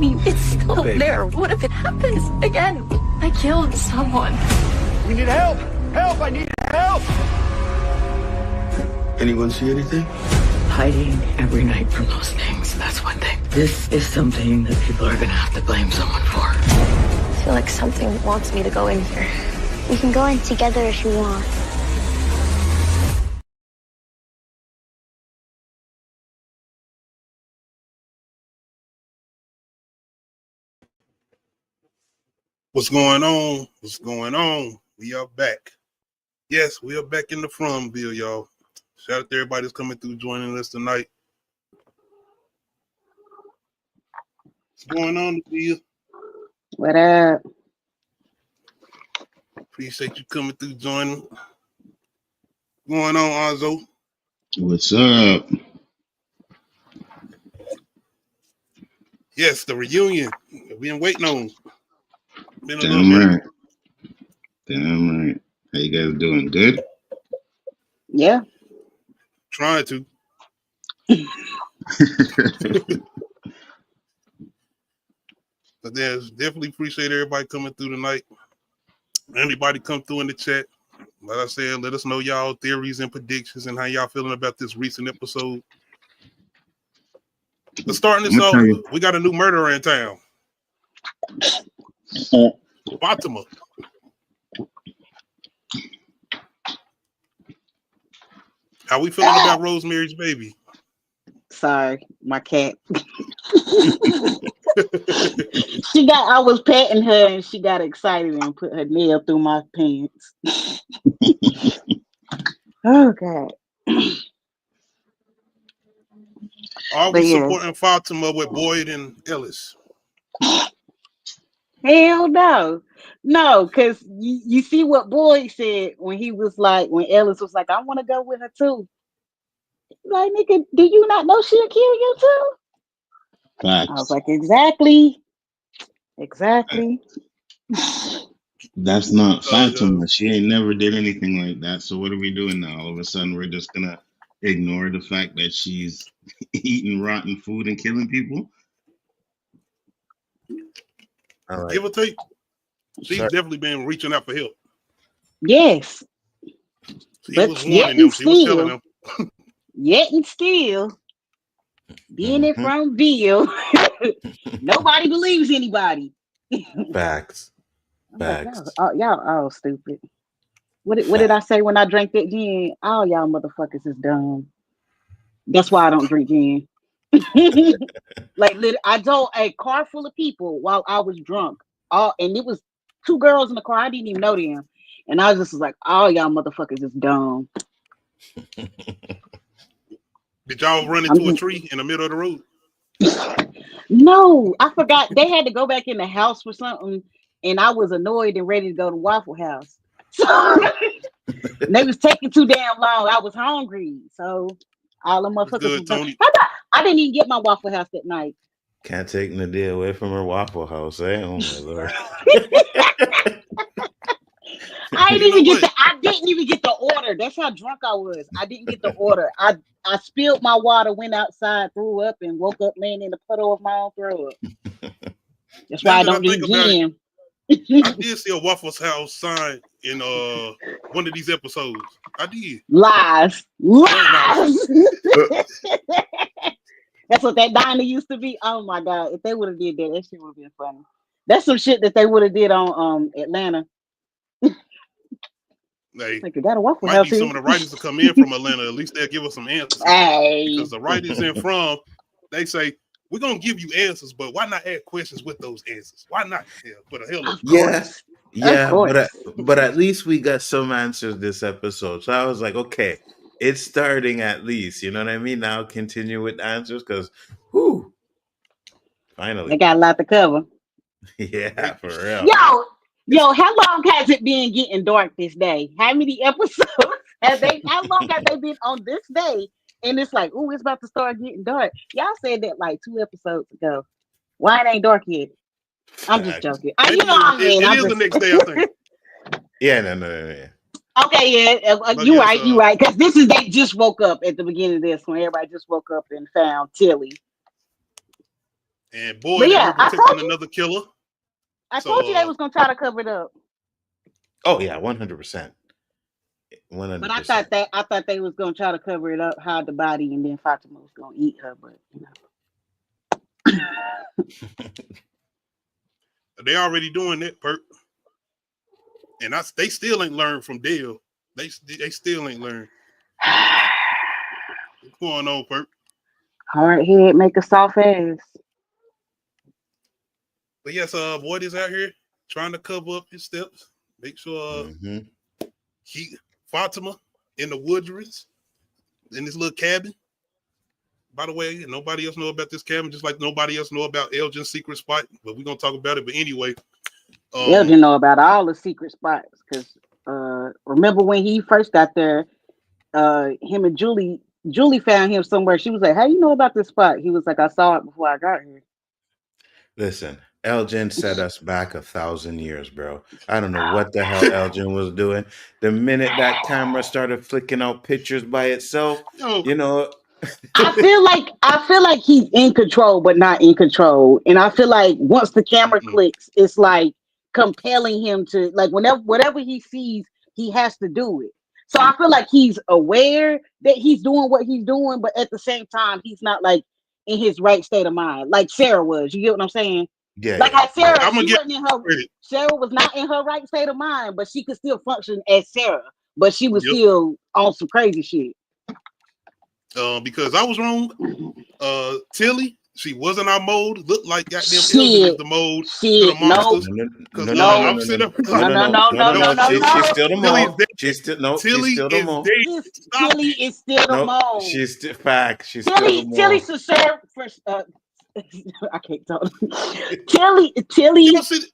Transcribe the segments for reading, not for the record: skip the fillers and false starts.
mean, it's still there. What if it happens again? I killed someone. We need help! Help! I need help! Anyone see anything? Hiding every night from those things, that's one thing. This is something that people are gonna have to blame someone for. I feel like something wants me to go in here. We can go in together if you want. What's going on? What's going on? We are back. Yes, we are back in the Fromville, y'all. Shout out to everybody that's coming through joining us tonight. What's going on, Nadia? What up? Appreciate you coming through joining. What's going on, Anzo? What's up? Yes, the reunion. We've been waiting on. Been a little Damn minute. right. Damn right. How you guys doing? Good? Yeah. Trying to. But there's definitely appreciate everybody coming through tonight. Anybody come through in the chat, like I said, let us know y'all theories and predictions and how y'all feeling about this recent episode. But starting this off, we got a new murderer in town. Fatima. How we feeling about Rosemary's Baby? Sorry, my cat. I was petting her and she got excited and put her nail through my pants. Oh God. Are we supporting Fatima with Boyd and Ellis? Hell no. No, because you see what Boyd said when he was like, when Ellis was like, I want to go with her too. Like, nigga, do you not know she'll kill you too? Facts. I was like, exactly. That's not Fatima. She ain't never did anything like that. So what are we doing now? All of a sudden, we're just gonna ignore the fact that she's eating rotten food and killing people? All right. Give or take. She's definitely been reaching out for help. Yes. She was warning them. She was telling them. Yet and still, being in Fromville, nobody believes anybody. Facts. Y'all all stupid. What did I say when I drank that gin? All y'all motherfuckers is dumb. That's why I don't drink gin. Like, I told a car full of people while I was drunk. And it was 2 girls in the car. I didn't even know them. And I was just like, all y'all motherfuckers is dumb. Did y'all run into a tree in the middle of the road? No, I forgot. They had to go back in the house for something, and I was annoyed and ready to go to Waffle House. So they was taking too damn long. I was hungry, so all the motherfuckers. I didn't even get my Waffle House that night. Can't take Nadia away from her Waffle House, eh? Oh my Lord. I didn't even get the order. That's how drunk I was. I didn't get the order. I spilled my water, went outside, threw up, and woke up laying in the puddle of my own throw up. That's why I don't drink gin. I did see a Waffle House sign in one of these episodes. I did. Lies. That's what that diner used to be. Oh my God. If they would have did that shit would have been funny. That's some shit that they would have did on Atlanta. Like, you got a Waffle House. Might need some of the writers to come in from Atlanta. At least they'll give us some answers. Because the writers they say, we're going to give you answers, but why not add questions with those answers? Why not? For the hell of but at least we got some answers this episode. So I was like, okay, it's starting at least. You know what I mean? Now continue with the answers because, finally. They got a lot to cover. Yeah, for real. Yo, how long has it been getting dark this day? How many episodes how long have they been on this day? And it's like, it's about to start getting dark. Y'all said that like 2 episodes ago. Why it ain't dark yet? I'm just joking. It is the next day, I think. Yeah. Okay, you're right. Because they just woke up at the beginning of this when everybody just woke up and found Tilly. And boy, But that yeah, her I protecting told you. another killer. I So told you they was gonna try to cover it up. Oh yeah, 100%. But I 100%. thought they was gonna try to cover it up, hide the body, and then Fatima was gonna eat her. But they already doing that, Perk. And they still ain't learned from Dale. They still ain't learned. What's going on, Perk? hard head make a soft ass. But yes, Void is out here trying to cover up his steps. Make sure he Fatima in the Woodreds in this little cabin. By the way, nobody else know about this cabin, just like nobody else know about Elgin's secret spot. But we're gonna talk about it. But anyway, Elgin know about all the secret spots because remember when he first got there, him and Julie found him somewhere. She was like, "How you know about this spot?" He was like, "I saw it before I got here." Listen, Elgin set us back 1,000 years, bro. I don't know what the hell Elgin was doing. The minute that camera started flicking out pictures by itself, you know. I feel like he's in control, but not in control. And I feel like once the camera clicks, it's like compelling him to like whatever he sees, he has to do it. So I feel like he's aware that he's doing what he's doing, but at the same time, he's not like in his right state of mind, like Sarah was. You get what I'm saying? Yeah. Like how Sarah, I'm gonna she wasn't in her. Sarah was not in her right state of mind, but she could still function as Sarah. But she was still on some crazy shit. Because I was wrong. Tilly, she wasn't our mold. Looked like goddamn Elgin is the mold to the monsters. She's still the mold. She's still the mold. Tilly is still the mold. She's still fact. She's Tilly, still the mold. Tilly should serve for. I can't talk. Tilly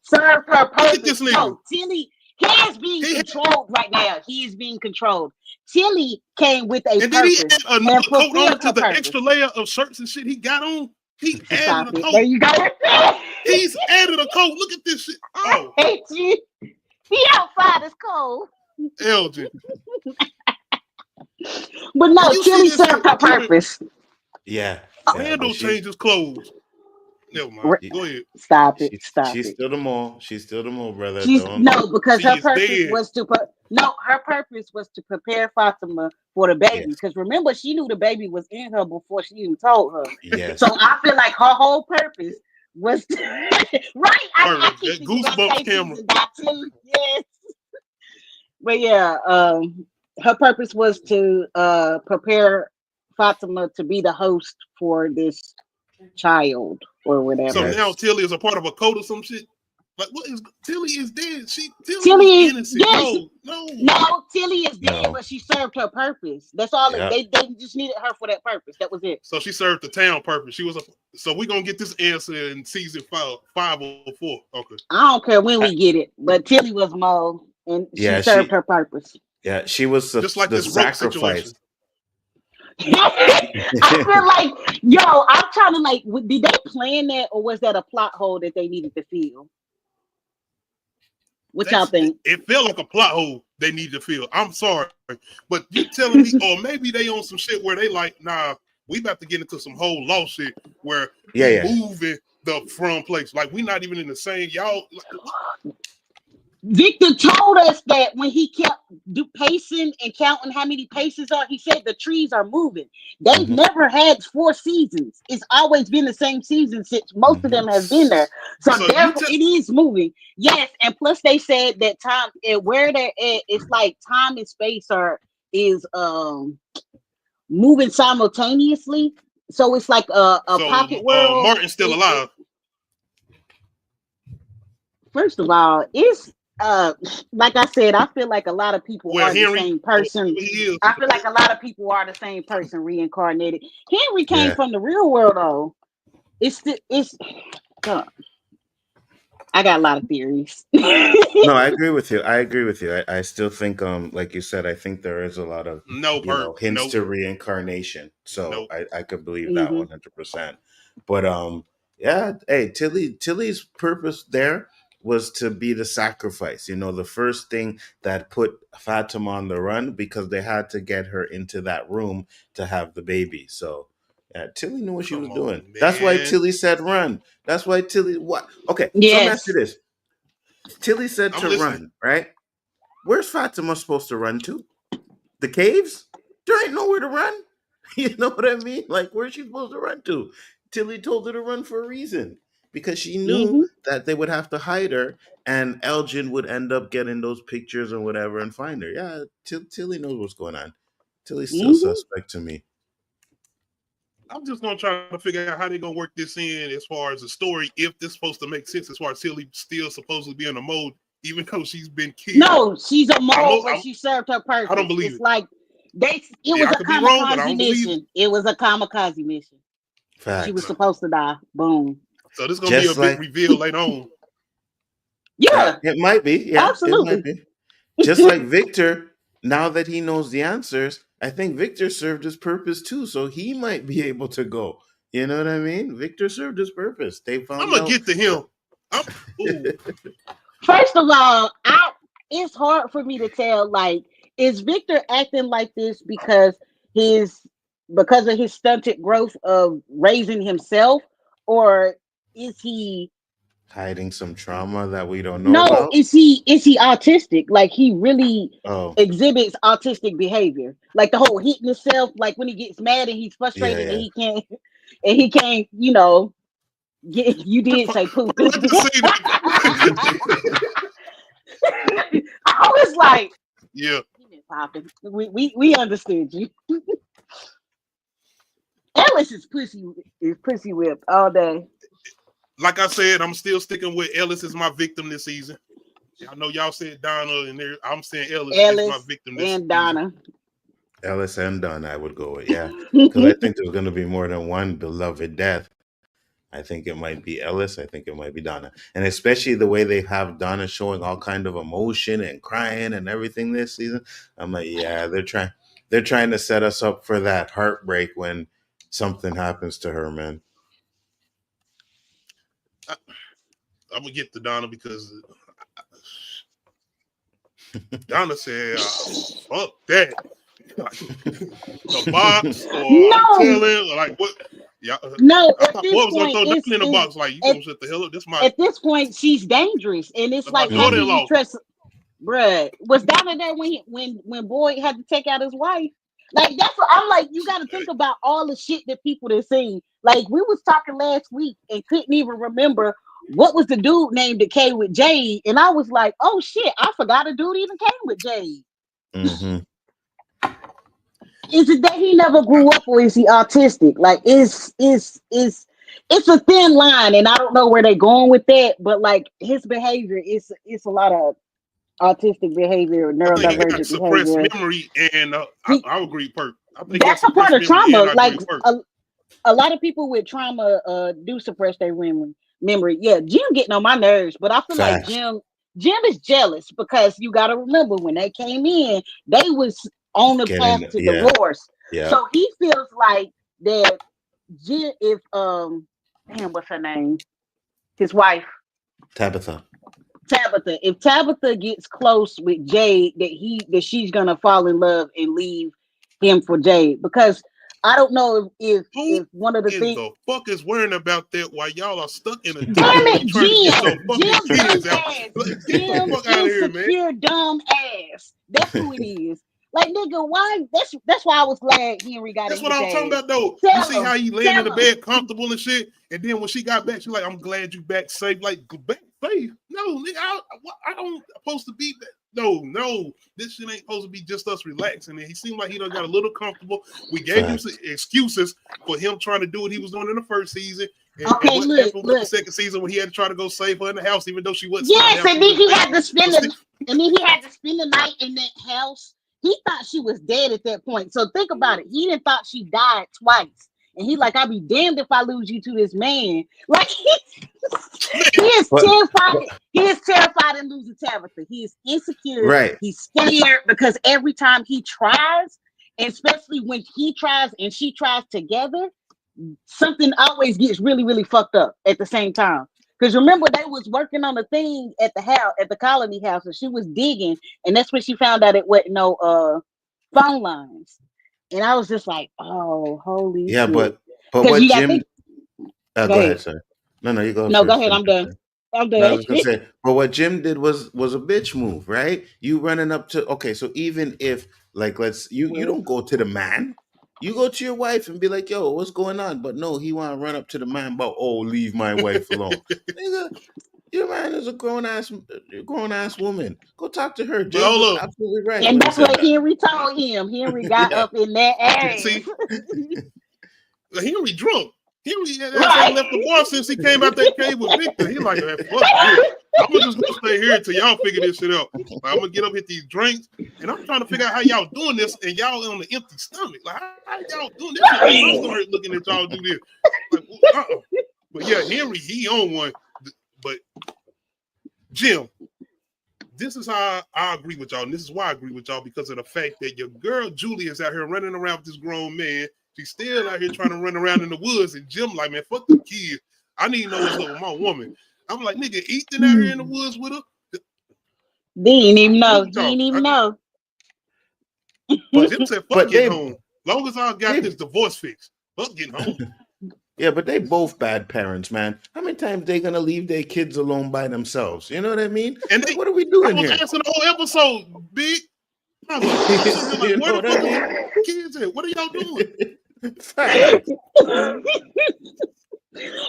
served her purpose. No, Tilly, he is being controlled right now. He is being controlled. Tilly came with a and purpose. Did he add another coat on to the extra layer of shirts and shit he got on? He added a coat. There you go. He's added a coat. Look at this shit. I hate you. He outside is cold. Elgin. But no, Tilly served her purpose. Yeah. Randall changed his clothes. Never mind. Go ahead. Stop it. She's still the mole. She's still the mole, brother. Because her purpose was to her purpose was to prepare Fatima for the baby. Because remember, she knew the baby was in her before she even told her. Yes. So I feel like her whole purpose was to, right. I Goosebumps camera. Yes. But yeah, her purpose was to prepare Fatima to be the host for this child or whatever. So now Tilly is a part of a code or some shit. Like what is Tilly is dead? Tilly is innocent. Yes. No, Tilly is dead, but she served her purpose. That's all. They just needed her for that purpose. That was it. So she served the town purpose. She was so we're gonna get this answer in season 5 or 4. Okay. I don't care when we get it, but Tilly was Mo and she served her purpose. Yeah, she was just like the this sacrifice. I feel like, I'm trying to like, did they plan that or was that a plot hole that they needed to fill? What y'all think? It felt like a plot hole they needed to fill. I'm sorry, but you telling me, or maybe they on some shit where they like, nah, we about to get into some whole law shit where moving the from place. Like we not even in the same y'all. Like, Victor told us that when he kept pacing and counting how many paces are, he said the trees are moving. They've never had 4 seasons. It's always been the same season since most of them have been there. So therefore, it is moving. Yes, and plus they said that time where they're at, it's like time and space is moving simultaneously. So it's like a pocket world. Martin's still alive. First of all, it's like I said, I feel like a lot of people are the same person. I feel like a lot of people are the same person reincarnated. Henry came from the real world though. I got a lot of theories. No, I agree with you. I still think, like you said, I think there is a lot of hints to reincarnation. So I could believe that 100%. But hey, Tilly's purpose there was to be the sacrifice, the first thing that put Fatima on the run because they had to get her into that room to have the baby. So Tilly knew what she was doing. Man. That's why Tilly said run. That's why Tilly what? Okay, yes. So let me ask you this. Tilly said run, right? Where's Fatima supposed to run to? The caves? There ain't nowhere to run. You know what I mean? Like, where's she supposed to run to? Tilly told her to run for a reason. Because she knew that they would have to hide her and Elgin would end up getting those pictures or whatever and find her. Yeah, Tilly knows what's going on. Tilly's still suspect to me. I'm just gonna try to figure out how they're gonna work this in as far as the story, if this is supposed to make sense as far as Tilly still supposedly being a mode, even though she's been killed. No, she's a mode, but she served her purpose. I don't believe it. Like it was a kamikaze mission. It was a kamikaze mission. Facts. She was supposed to die. Boom. So this is gonna be a big reveal later on. Yeah, it might be. Yeah, absolutely. It might be. Just like Victor, now that he knows the answers, I think Victor served his purpose too, so he might be able to go. You know what I mean? Victor served his purpose. They found I'm gonna get to him. First of all, it's hard for me to tell. Like, is Victor acting like this because of his stunted growth of raising himself, or is he hiding some trauma that we don't know about? Is he autistic? Like, he really exhibits autistic behavior, like the whole hitting himself, like when he gets mad and he's frustrated and he can't, you know, you did say poop. I was like, yeah, we understood you. Ellis is pussy whipped all day. Like I said, I'm still sticking with Ellis as my victim this season. I know y'all said Donna, and I'm saying Ellis is my victim this season. Donna. Ellis and Donna, I would go with, yeah. Because I think there's going to be more than one beloved death. I think it might be Ellis. I think it might be Donna. And especially the way they have Donna showing all kind of emotion and crying and everything this season. I'm like, yeah, they're trying to set us up for that heartbreak when something happens to her, man. I'm gonna get to Donna because Donna said, "Fuck that." The box, or telling, like what? Yeah, no. At this point, it's in the box. Like, you gonna shut the hell up? At this point, she's dangerous, and it's like, how do you trust? Bruh, was Donna there when Boyd had to take out his wife? Like, that's what I'm like. You got to think about all the shit that people have seen. Like, we was talking last week and couldn't even remember what was the dude named that came with Jade, and I was like, oh shit, I forgot a dude even came with Jade. Mm-hmm. Is it that he never grew up, or is he autistic? Like, it's a thin line, and I don't know where they're going with that. But like, his behavior is a lot of autistic behavior, neurodivergent behavior. Memory, and I agree, Perk. I think that's a part of trauma. Like, a lot of people with trauma do suppress their memory. Yeah, Jim getting on my nerves, but I feel like Jim is jealous because you got to remember when they came in, they was on the path to divorce. Yeah. So he feels like that Jim, if what's her name? His wife, Tabitha. If Tabitha gets close with Jade, that she's gonna fall in love and leave him for Jade, because I don't know if one of the things the fuck is worrying about that while y'all are stuck in a damn it, Jim insecure dumb ass. That's who it is. Like, nigga, why? That's why I was glad Henry got. That's what I'm talking about, though. You see how he laying in the bed comfortable and shit, and then when she got back, she's like, "I'm glad you back safe." Like, back safe? No, nigga, I don't supposed to be that. No, this shit ain't supposed to be just us relaxing. And he seemed like he done got a little comfortable. We gave him some excuses for him trying to do what he was doing in the first season. And, okay, and look. The second season when he had to try to go save her in the house, even though she wasn't. Yes, and then he had to spend the night in that house. He thought she was dead at that point. So think about it. He didn't thought she died twice. And he like, I'll be damned if I lose you to this man. Like, he is terrified. He is terrified in losing Tabitha. He is insecure. Right. He's scared because every time he tries, and especially when he tries and she tries together, something always gets really, really fucked up at the same time. Because remember, they was working on a thing at the house, at the colony house, and she was digging, and that's when she found out it wasn't no phone lines. And I was just like, oh, holy shit. But But what Jim? Go ahead, sir. No, you go. No, go ahead. I'm done. No, I was gonna say, but what Jim did was a bitch move, right? You running up to so even if like you don't go to the man, you go to your wife and be like, yo, what's going on? But no, he wanna run up to the man about leave my wife alone. Nigga, your man is a grown ass woman. Go talk to her. Jim was absolutely right. And that's what Henry told him. Henry got up in that area. See, Henry drunk. Henry had left the bar since he came out that cave with Victor. He like, fuck this. I'm just gonna stay here until y'all figure this shit out. Like, I'm gonna get up, hit these drinks, and I'm trying to figure out how y'all doing this, and y'all on the empty stomach. Like, how y'all doing this? I'm gonna hurt looking at y'all do this. Like, But yeah, Henry, he on one. But Jim, this is how I agree with y'all, and this is why I agree with y'all, because of the fact that your girl Julie is out here running around with this grown man. She's still out here trying to run around in the woods, and Jim like, man, fuck the kids. I need to know what's up with my woman. I'm like, nigga, Ethan out here in the woods with her. They didn't even know. He didn't even know. But Jim said, fuck getting home. Long as I got this divorce fixed, fuck getting home. Yeah, but they both bad parents, man. How many times they gonna leave their kids alone by themselves? You know what I mean? And what are we doing here? I was asking the whole episode, big. I was like, where the fuck kids at? What are y'all doing?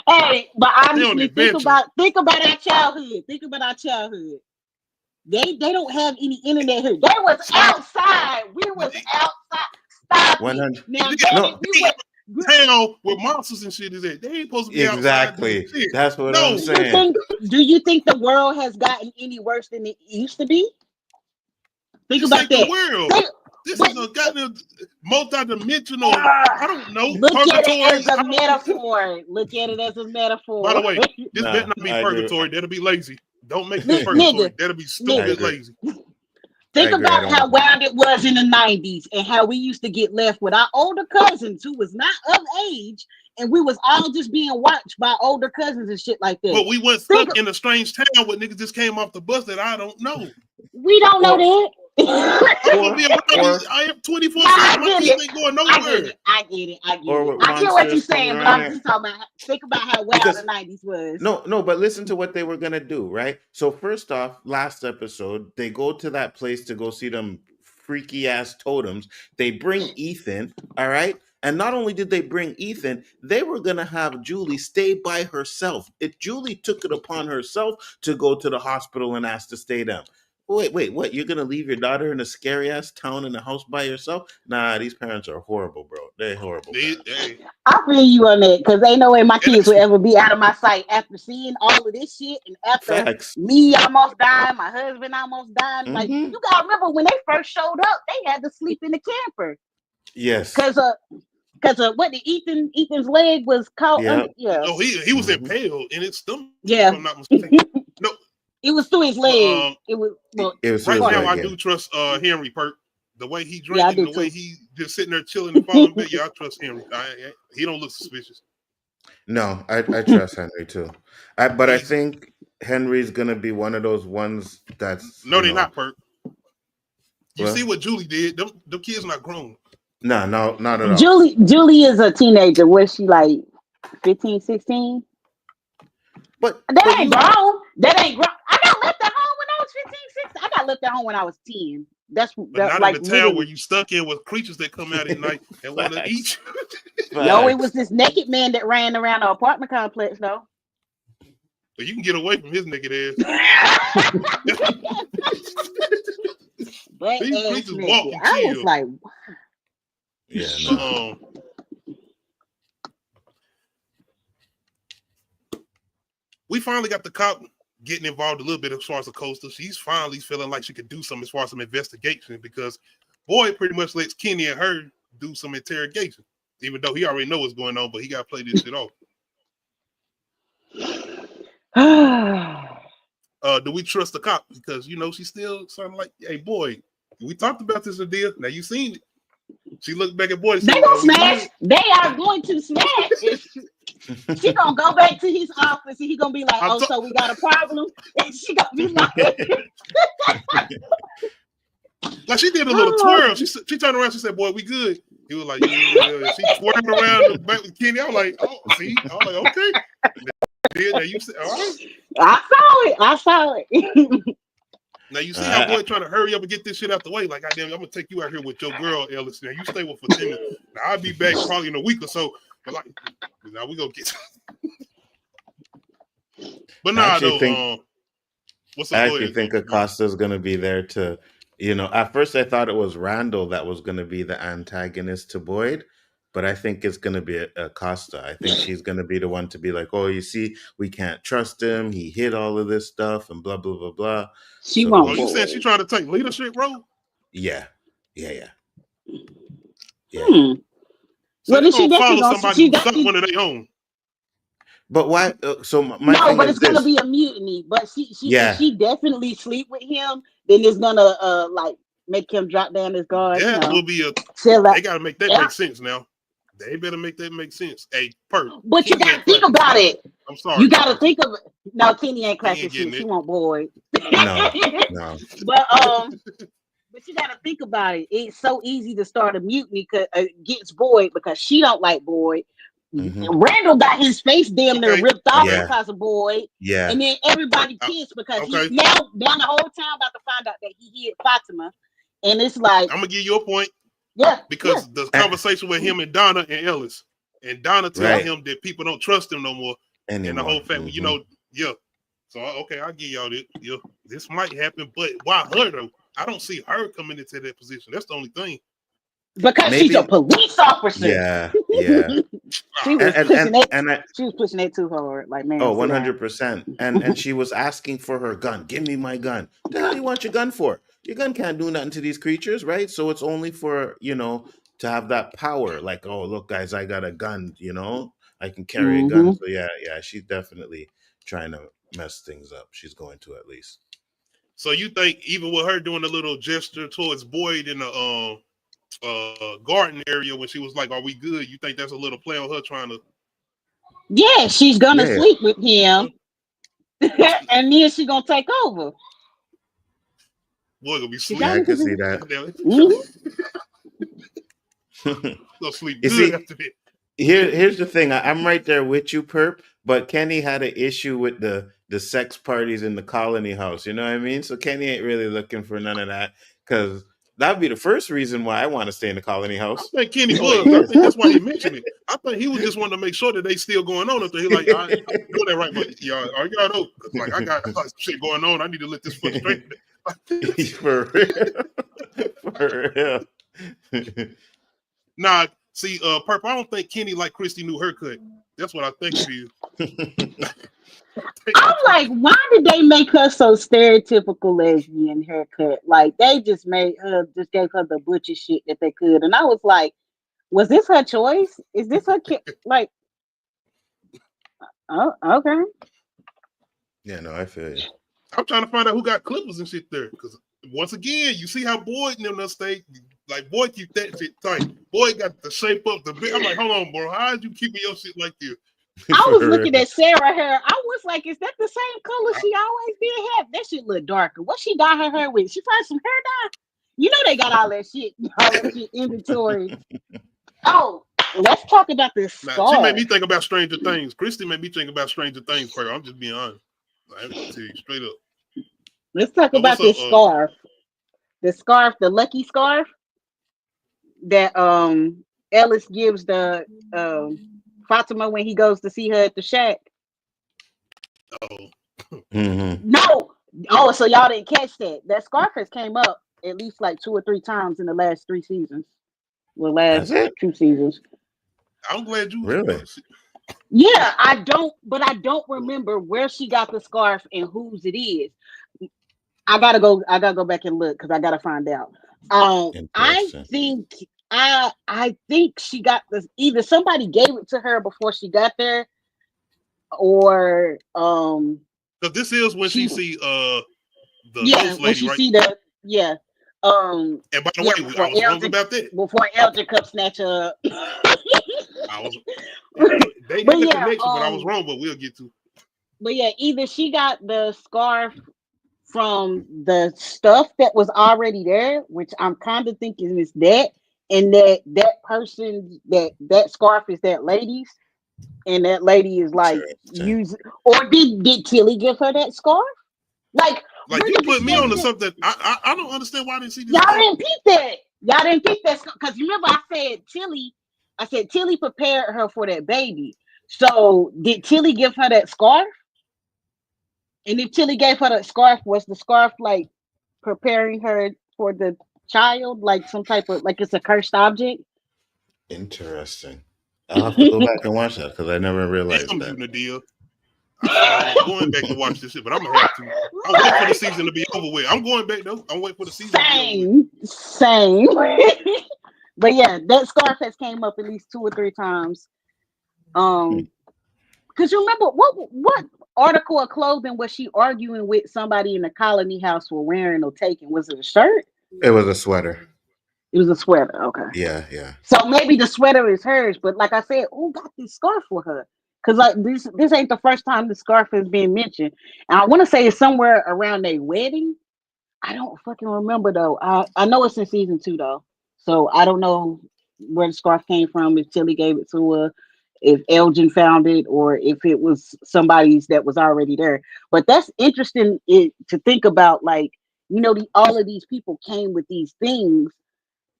Hey, but honestly, think about our childhood. Think about our childhood. They don't have any internet here. They was outside. We was outside. Stop 100. Now, town where monsters and shit is at. They ain't supposed to be exactly. Outside shit. That's what I'm saying. Do you think the world has gotten any worse than it used to be? Think about that. World. This is a goddamn multi-dimensional. I don't know. Look at it as a metaphor. Look at it as a metaphor. By the way, this better not be purgatory. That'll be lazy. Don't make this purgatory. That'll be stupid lazy. Think about how wild it was in the 90s and how we used to get left with our older cousins who was not of age, and we was all just being watched by older cousins and shit like that. But we went stuck in a strange town where niggas just came off the bus that I don't know. We don't know that. I am 24/7. My kids ain't going nowhere. I get it. I get what you're saying, but I'm just talking about. Think about how wild the 90s was. No, but listen to what they were gonna do, right? So first off, last episode, they go to that place to go see them freaky ass totems. They bring Ethan, all right. And not only did they bring Ethan, they were going to have Julie stay by herself. Julie took it upon herself to go to the hospital and ask to stay down. Wait, what? You're going to leave your daughter in a scary-ass town in a house by yourself? Nah, these parents are horrible, bro. They're horrible. I feel you on that, because ain't no way my kids will ever be out of my sight after seeing all of this shit and after me almost dying, my husband almost dying. Like, you got to remember, when they first showed up, they had to sleep in the camper. Yes. Because what the Ethan's leg was caught. Yeah. No, he was impaled in his stomach. Yeah. If I'm not mistaken. No. It was through his leg. It was right now. I do trust Henry Perk. The way he drinking, the way he just sitting there chilling and falling bed. Yeah, I trust Henry. He don't look suspicious. No, I trust Henry too. But I think Henry's gonna be one of those ones that's no, they're not Perk. You see what Julie did? Them kids not grown. No, not at all. Julie is a teenager. Was she like 15, 16? But that ain't grown. That ain't grown. I got left at home when I was 15, 16. I got left at home when I was 10. That's not like in the town where you stuck in with creatures that come out at night and want to eat you. No, it was this naked man that ran around the apartment complex, though. But you can get away from his naked ass. But these creatures walk and I was like, wow. Yeah, no. We finally got the cop getting involved a little bit as far as the coastal. She's finally feeling like she could do something as far as some investigation, because Boyd pretty much lets Kenny and her do some interrogation, even though he already knows what's going on, but he got to play this shit off. Do we trust the cop? Because, she's still sounding like, hey, Boyd, we talked about this idea. Now you seen it. She looked back at Boyd. They gonna smash. They are going to smash. She gonna go back to his office and he gonna be like, so we got a problem? And she gonna be like, Like she did a little twirl. She turned around. She said, "Boy, we good." He was like, "Yeah." She twirled around the back with Kenny. I was like, "Oh, see." I was like, "Okay." Now you said, "All right." I saw it. Now you see how boy trying to hurry up and get this shit out the way. Like, goddamn, I'm gonna take you out here with your girl, Ellis. Now you stay with for 10 minutes. Now I'll be back probably in a week or so. But like, now we gonna get. But nah, though. I actually think Acosta's gonna be there to, At first I thought it was Randall that was gonna be the antagonist to Boyd, but I think it's gonna be Acosta. I think she's gonna be the one to be like, "Oh, you see, we can't trust him. He hid all of this stuff and blah blah blah blah." She won't. Oh, you said she trying to take leadership role? Yeah. So what is she follow somebody who sucked one of their own? But why? So but it's gonna be a mutiny. But if she definitely sleep with him, then it's gonna make him drop down his guard. Yeah, it will be they gotta make that make sense now. They better make that make sense. Hey, Perk. But you gotta think about it. I'm sorry. You gotta think of it. No, Kenny ain't cracking shit. She won't Boyd. No. But you gotta think about it. It's so easy to start a mutiny against Boyd because she don't like Boyd. Mm-hmm. Randall got his face damn near ripped off because of Boyd. Yeah. And then everybody pissed because he's now the whole town about to find out that he hit Fatima. And it's like, I'm gonna give you a point. Yeah. Because the conversation with him and Donna and Ellis. And Donna tell him that people don't trust him no more. And the whole family, So I'll give y'all this. This might happen, but why her though? I don't see her coming into that position. That's the only thing. Because she's a police officer. Yeah. She was pushing it too hard. Like, man. 100%. And she was asking for her gun. Give me my gun. What the hell do you want your gun for? Your gun can't do nothing to these creatures, right? So it's only for, to have that power. Like, oh, look, guys, I got a gun, I can carry a gun. So yeah, she's definitely trying to mess things up. She's going to, at least. So you think even with her doing a little gesture towards Boyd in the garden area when she was like, "Are we good?" You think that's a little play on her trying to? Yeah, she's gonna sleep with him, and then she's gonna take over. Boy, gonna be sleep. I can see that. Gonna sleep good after that. Here's the thing. I'm right there with you, Perp. But Kenny had an issue with the sex parties in the colony house. You know what I mean? So Kenny ain't really looking for none of that, because that'd be the first reason why I want to stay in the colony house. I think Kenny was. I think that's why he mentioned it. I think he was just wanting to make sure that they still going on. Until he like, I'm doing that right, but y'all know, like I got some shit going on. I need to let this frustrate me. For real. Nah. See, Perp, I don't think Kenny like Christy new haircut. That's what I think she is. I'm like, why did they make her so stereotypical lesbian haircut? Like, they just gave her the butcher shit that they could. And I was like, was this her choice? Is this her like, oh, okay. Yeah, no, I feel you. I'm trying to find out who got clippers and shit there. Because once again, you see how Boyd and them stay. Like, Boyd keep that shit tight. Boyd got the shape up the bit. I'm like, hold on, bro. How'd you keep your shit like this? I was looking at Sarah hair. I was like, is that the same color she always did have? That shit look darker. What she dyed her hair with? She found some hair dye? You know they got all that shit inventory. Oh, let's talk about this scar. She made me think about Stranger Things. Christy made me think about Stranger Things for her. I'm just being honest. I tell you straight up. Let's talk about this scarf. The scarf, the lucky scarf that Ellis gives the Fatima when he goes to see her at the shack. Oh. No. Oh, so y'all didn't catch that. That scarf has came up at least like 2 or 3 times in the last 3 seasons. Well, last 2 seasons. I'm glad you really. Yeah, I don't remember where she got the scarf and whose it is. I gotta go back and look because I gotta find out. I think she got this. Either somebody gave it to her before she got there, or because this is when she see the ghost lady, when she see the and by the way, I was wrong about that. Before Elder come snatch her up. They got the connection, but I was wrong. But we'll get to. But yeah, either she got the scarf from the stuff that was already there, which I'm kind of thinking is that, and that person that scarf is that lady's, and that lady is like using, or did Tilly give her that scarf? Like you put me on to something. I don't understand why I didn't see this. Y'all didn't peep that. Y'all didn't peep that because remember I said Tilly prepared her for that baby. So did Tilly give her that scarf? And if Tilly gave her that scarf, was the scarf like preparing her for the child, like some type of like it's a cursed object? Interesting. I'll have to go back and watch that because I never realized that. Nadia. I'm going back to watch this shit, but I'm gonna have to. I'm waiting for the season to be over with. I'm going back though. I'm waiting for the season to be over with. Same. But yeah, that scarf has came up at least 2 or 3 times. Because you remember what article of clothing was she arguing with somebody in the colony house for wearing or taking? Was it a shirt? It was a sweater. It was a sweater. Okay. Yeah. So maybe the sweater is hers, but like I said, who got this scarf for her? Because like this ain't the first time the scarf has been mentioned, and I want to say it's somewhere around their wedding. I don't fucking remember though. I know it's in season 2 though, so I don't know where the scarf came from. If Tilly gave it to her, if Elgin found it, or if it was somebody's that was already there. But that's interesting to think about. Like, you know, all of these people came with these things.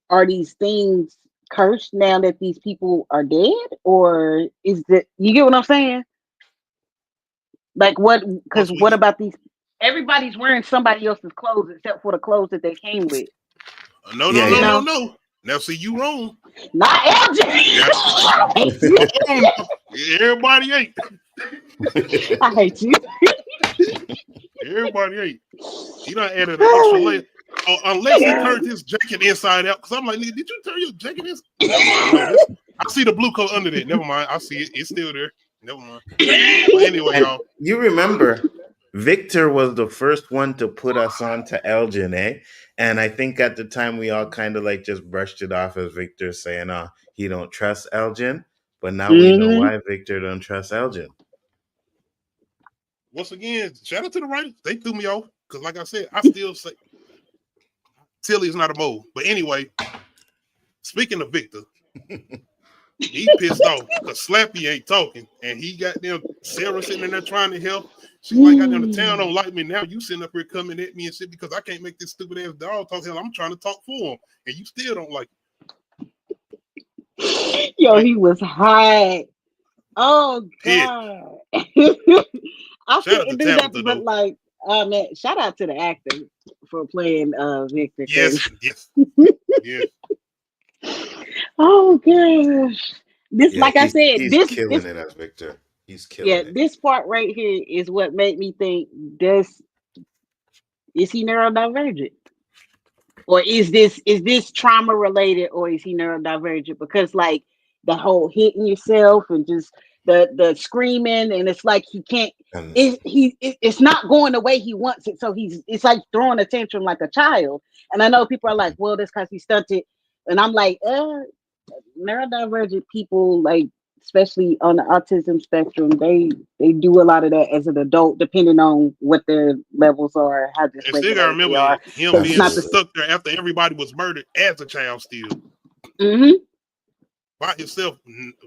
Are these things cursed now that these people are dead, or is that, you get what I'm saying? Like what? Because what about these? Everybody's wearing somebody else's clothes except for the clothes that they came with. No. Now, see, you wrong. Not LJ. Everybody ain't. I hate you. Everybody ain't. He done added an extra layer. Unless he turned his jacket inside out. Because I'm like, nigga, did you turn your jacket inside? I see the blue coat under there. Never mind. I see it. It's still there. Never mind. But anyway, y'all. You remember, Victor was the first one to put us on to Elgin, eh? And I think at the time we all kind of like just brushed it off as Victor saying, he don't trust Elgin. But now we know why Victor don't trust Elgin. Once again, shout out to the writers. They threw me off. Because like I said, I still say Tilly's not a mole. But anyway, speaking of Victor, he pissed off because Slappy ain't talking. And he got them Sarah sitting in there trying to help. She's like, goddamn, the town don't like me. Now you sitting up here coming at me and shit because I can't make this stupid ass dog talk. Hell, I'm trying to talk for him. And you still don't like it. Yo, he was hot. Oh, God. I couldn't do that, but like, man, shout out to the actor for playing Victor. Yes. Oh gosh, this like I said, he's killing it as Victor. He's killing it. This part right here is what made me think: is he neurodivergent, or is this trauma related, or is he neurodivergent? Because like the whole hitting yourself and just the screaming, and it's like he can't. It's not going the way he wants it, so it's like throwing a tantrum like a child. And I know people are like, well, that's because he's stunted, and I'm like, neurodivergent people, like especially on the autism spectrum, they do a lot of that as an adult, depending on what their levels are, how dysregulated still gotta remember him being stuck there after everybody was murdered as a child still. By himself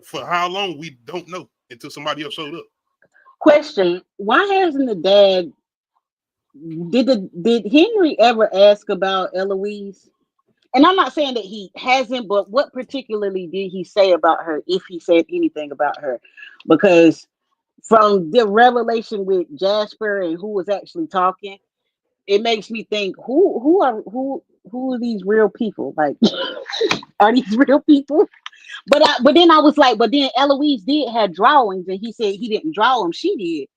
for how long we don't know until somebody else showed up. Question: why hasn't the dad? Did Henry ever ask about Eloise? And I'm not saying that he hasn't, but what particularly did he say about her, if he said anything about her? Because from the revelation with Jasper and who was actually talking, it makes me think who are these real people? Like, are these real people? But then I was like, but then Eloise did have drawings, and he said he didn't draw them. She did,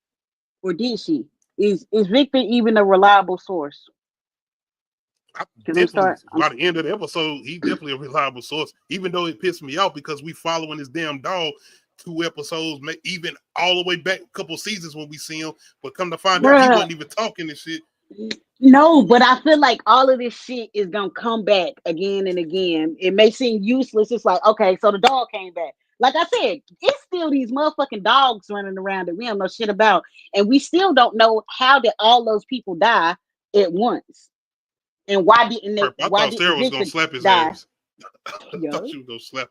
or did she? Is Victor even a reliable source? By the end of the episode, he's definitely a reliable source. Even though it pissed me off because we following this damn dog 2 episodes, even all the way back a couple seasons when we see him. But come to find out, he wasn't even talking and shit. No, but I feel like all of this shit is gonna come back again and again. It may seem useless. It's like, okay, so the dog came back. Like I said, it's still these motherfucking dogs running around that we don't know shit about, and we still don't know how did all those people die at once. And why didn't they? I Why thought didn't Sarah was gonna Victor slap his die? ass. I thought she was gonna slap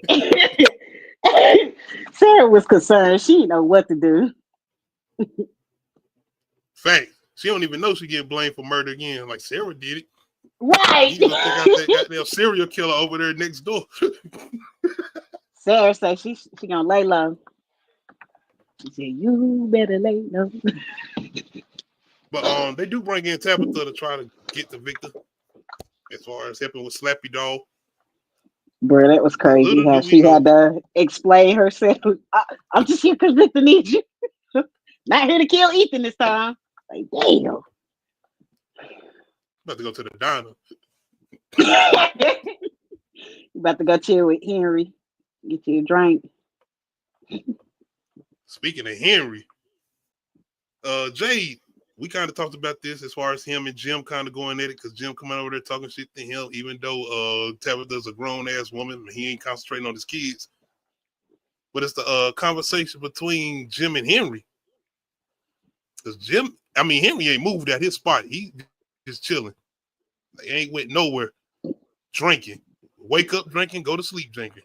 him. Sarah was concerned. She didn't know what to do. Fact. She don't even know she getting blamed for murder again. Like Sarah did it. Right. You gonna take out that goddamn serial killer over there next door. Sarah said she gonna lay low. She said, "You better lay low." But they do bring in Tabitha to try to get the Victor as far as helping with Slappy Dog. Bro, that was crazy how she had to explain herself. I'm just here because Victor needs you. Not here to kill Ethan this time. Like, damn. About to go to the diner. About to go chill with Henry. Get you a drink. Speaking of Henry, Jade, we kind of talked about this as far as him and Jim kind of going at it because Jim coming over there talking shit to him, even though Tabitha's a grown-ass woman and he ain't concentrating on his kids. But it's the conversation between Jim and Henry. Because Henry ain't moved at his spot. He just chilling. He ain't went nowhere. Drinking. Wake up drinking, go to sleep drinking.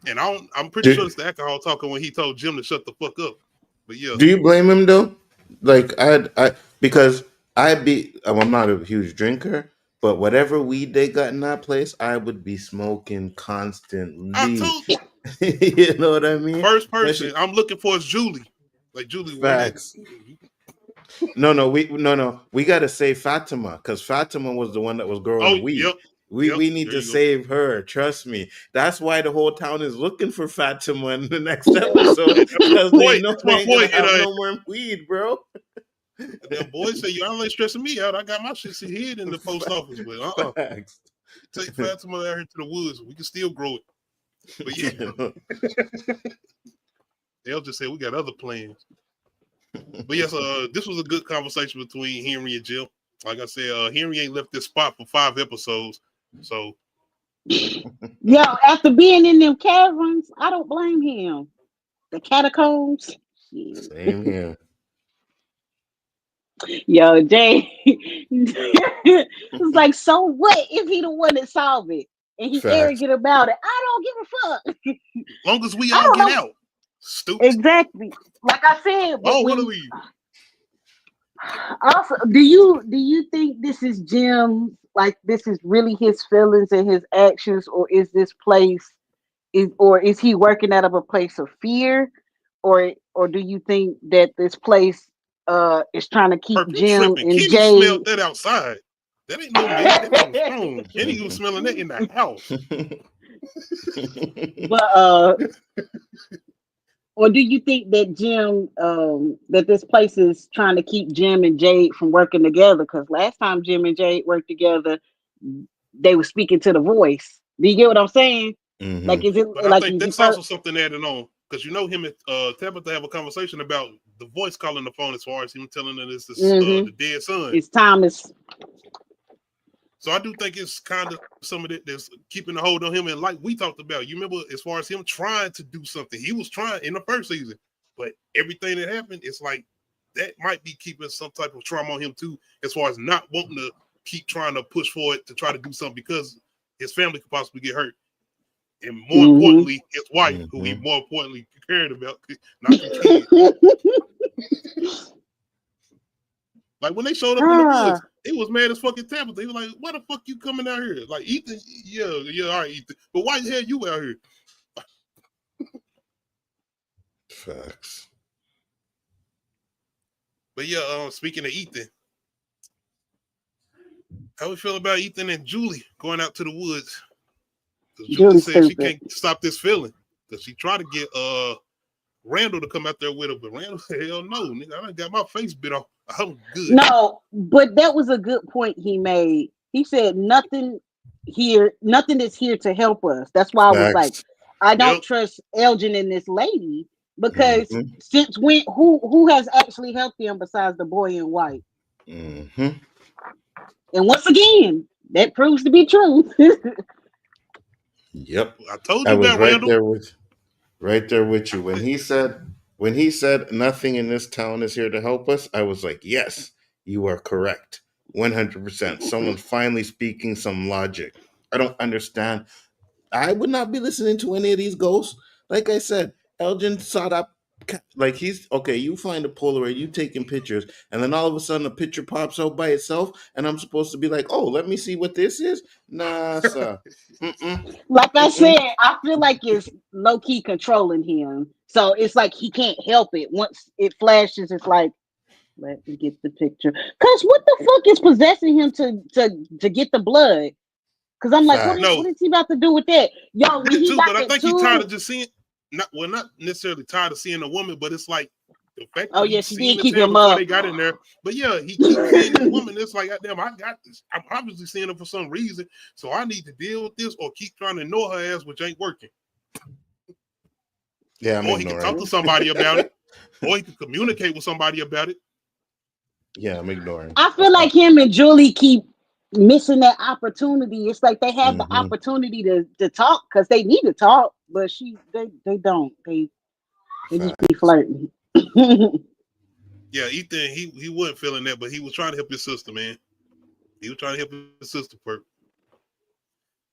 And I'm pretty sure it's the alcohol talking when he told Jim to shut the fuck up. But yeah. Do you blame him though? Like because I'm not a huge drinker, but whatever weed they got in that place, I would be smoking constantly. I told you. You know what I mean? First person I'm looking for is Julie. Like Julie. Facts. No. We gotta save Fatima because Fatima was the one that was growing weed. Yep. We need to save her. Trust me. That's why the whole town is looking for Fatima in the next episode because they know they ain't gonna have no more weed, bro. That boy say you ain't stressing me out. I got my shit hid in the post office, but take Fatima out here to the woods. We can still grow it. But yeah, they'll just say we got other plans. But yes, this was a good conversation between Henry and Jim. Like I said, Henry ain't left this spot for 5 episodes. So, yo, after being in them caverns, I don't blame him. The catacombs. Same here. Yo, Jay, it's like, so what if he the one that solved it and he arrogant about it? I don't give a fuck. As long as we all get out. Stupid. Exactly. Like I said. But what do we? Also, do you think this is Jim? Like this is really his feelings and his actions, or is this place is he working out of a place of fear, or do you think that this place is trying to keep Jim and Kenny Jay? Smelled that outside. That ain't no man. That was strong. Kenny was smelling that in the house. But or do you think that Jim, that this place is trying to keep Jim and Jade from working together? Because last time Jim and Jade worked together, they were speaking to the voice. Do you get what I'm saying? Mm-hmm. Like, is it but like? I think that's also something added on because him and Tabitha have a conversation about the voice calling the phone as far as him telling her this the dead son. It's Thomas. So I do think it's kind of some of it that's keeping a hold on him. And like we talked about, you remember as far as him trying to do something, he was trying in the first season, but everything that happened, it's like that might be keeping some type of trauma on him too, as far as not wanting to keep trying to push forward to try to do something because his family could possibly get hurt. And more importantly, his wife, who he more importantly cared about, not the kids. Like when they showed up in the woods, it was mad as fucking Tabitha. He was like, "Why the fuck you coming out here?" Like Ethan, yeah, all right, Ethan. But why the hell you out here? Facts. But yeah, speaking of Ethan, how we feel about Ethan and Julie going out to the woods? Julie said she can't stop this feeling because she tried to get Randall to come out there with her, but Randall said, "Hell no, nigga, I done got my face bit off. I'm good." No, but that was a good point he made. He said nothing is here to help us. That's why I was like, I don't trust Elgin and this lady because since when who has actually helped him besides the boy in white? Mm-hmm. And once again, that proves to be true. Yep. I told you that, right Randall. there with you when he said When he said nothing in this town is here to help us, I was like, yes, you are correct. 100%. Someone finally speaking some logic. I don't understand. I would not be listening to any of these ghosts. Like I said, Elgin saw that. Like he's okay. You find a Polaroid, you taking pictures, and then all of a sudden a picture pops out by itself, and I'm supposed to be like, "Oh, let me see what this is." Nah, sir. Like I said, I feel like it's low key controlling him. So it's like he can't help it. Once it flashes, it's like, let me get the picture. Cause what the fuck is possessing him to get the blood? Cause I'm like, what is he about to do with that? Yo, when he got but I think he's tired of just seeing. Not necessarily tired of seeing a woman, but it's like the fact that she did keep him up. They got in there, but yeah, he keeps seeing the woman. It's like, damn, I got this. I'm obviously seeing her for some reason, so I need to deal with this or keep trying to ignore her ass, which ain't working. Yeah, or he can talk to somebody about it, or he can communicate with somebody about it. Yeah, I'm ignoring. I feel like him and Julie keep missing that opportunity. It's like they have the opportunity to talk because they need to talk, but they don't. They just be flirting. Yeah, Ethan, he wasn't feeling that, but he was trying to help his sister, man. He was trying to help his sister first.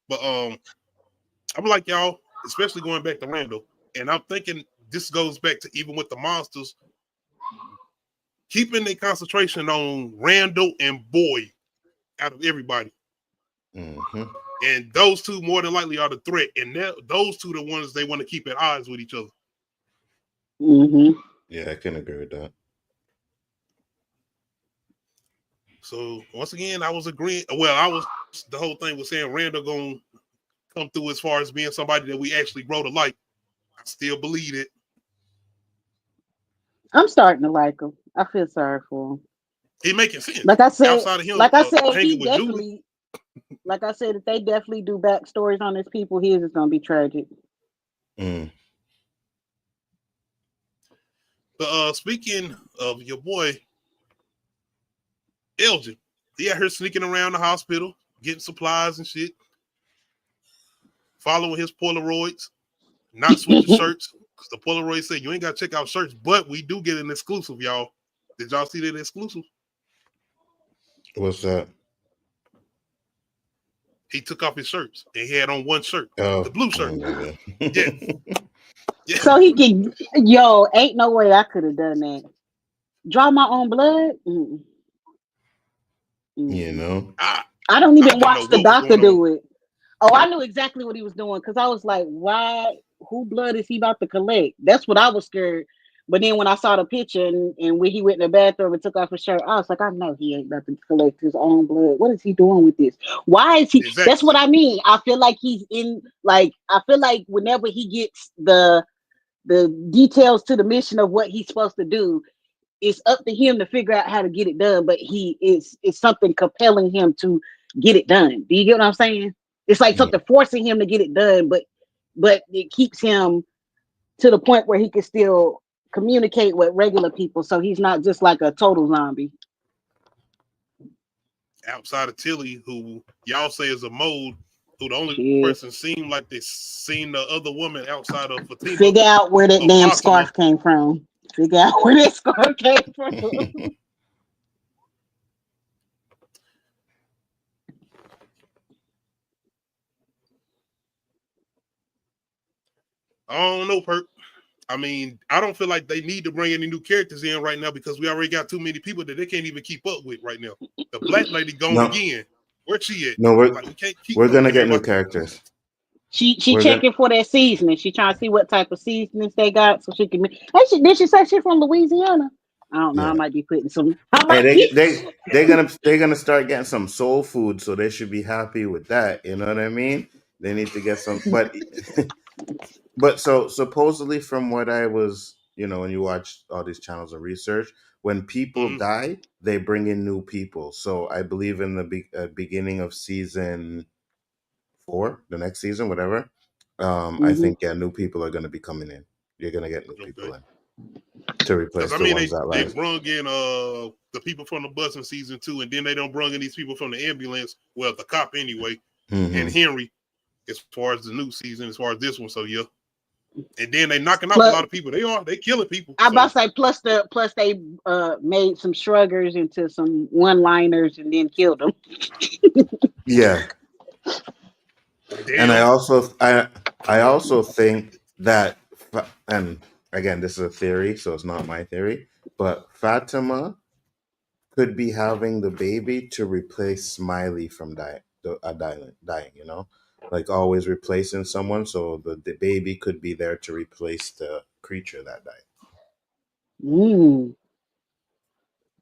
But I'm like y'all, especially going back to Randall, and I'm thinking this goes back to even with the monsters, keeping their concentration on Randall and Boyd out of everybody. Mm-hmm. And those two more than likely are the threat, and those two are the ones they want to keep at odds with each other. Mm-hmm. Yeah, I can agree with that. So once again, I was agreeing. Well, the whole thing was saying Randall gonna come through as far as being somebody that we actually grow to like. I still believe it. I'm starting to like him. I feel sorry for him. He making sense. Like I said, outside of him, he definitely. Like I said, if they definitely do backstories on his people, his is gonna be tragic. But speaking of your boy Elgin, he out here sneaking around the hospital, getting supplies and shit, following his Polaroids, not switching shirts, because the Polaroid said you ain't got to check out shirts, but we do get an exclusive, y'all. Did y'all see that exclusive? What's that? He took off his shirts and he had on one shirt, the blue shirt. Yeah. So he can, ain't no way I could have done that. Draw my own blood? Mm-mm. You know? I don't even watch the doctor do it. Oh, I knew exactly what he was doing because I was like, why? Who blood is he about to collect? That's what I was scared. But then when I saw the picture and when he went in the bathroom and took off his shirt, I was like, I know he ain't about to collect his own blood. What is he doing with this? Why is he? Exactly. That's what I mean. I feel like he's in, I feel like whenever he gets the details to the mission of what he's supposed to do, it's up to him to figure out how to get it done. But it's something compelling him to get it done. Do you get what I'm saying? It's like something forcing him to get it done, but it keeps him to the point where he can still communicate with regular people, so he's not just like a total zombie. Outside of Tilly, who y'all say is a mold, who the only person seemed like they seen the other woman outside of Fatima. Figure out where that damn scarf came from. Figure out where that scarf came from. I don't know, Perk. I mean, I don't feel like they need to bring any new characters in right now because we already got too many people that they can't even keep up with right now. The black lady gone again. Where's she at? No, we're gonna get new characters. She checking for their seasoning. She trying to see what type of seasonings they got so she can. Did she say she's from Louisiana? I don't know. Yeah. I might be putting some. They're gonna start getting some soul food, so they should be happy with that. You know what I mean? They need to get some, but so supposedly from what I was, when you watch all these channels of research, when people die, they bring in new people. So I believe in the beginning of season 4, the next season, whatever. I think new people are going to be coming in. You're going to get new people in to replace the ones that they brung in the people from the bus in season 2, and then they don't bring in these people from the ambulance. Well, the cop anyway, and Henry, as far as the new season, as far as this one. So yeah. And then they knocking out a lot of people. They killing people. I'm about to say plus they made some shruggers into some one-liners and then killed them. Yeah. Damn. And I also think that, and again, this is a theory, so it's not my theory, but Fatima could be having the baby to replace Smiley from dying, you know, like always replacing someone. So the baby could be there to replace the creature that died.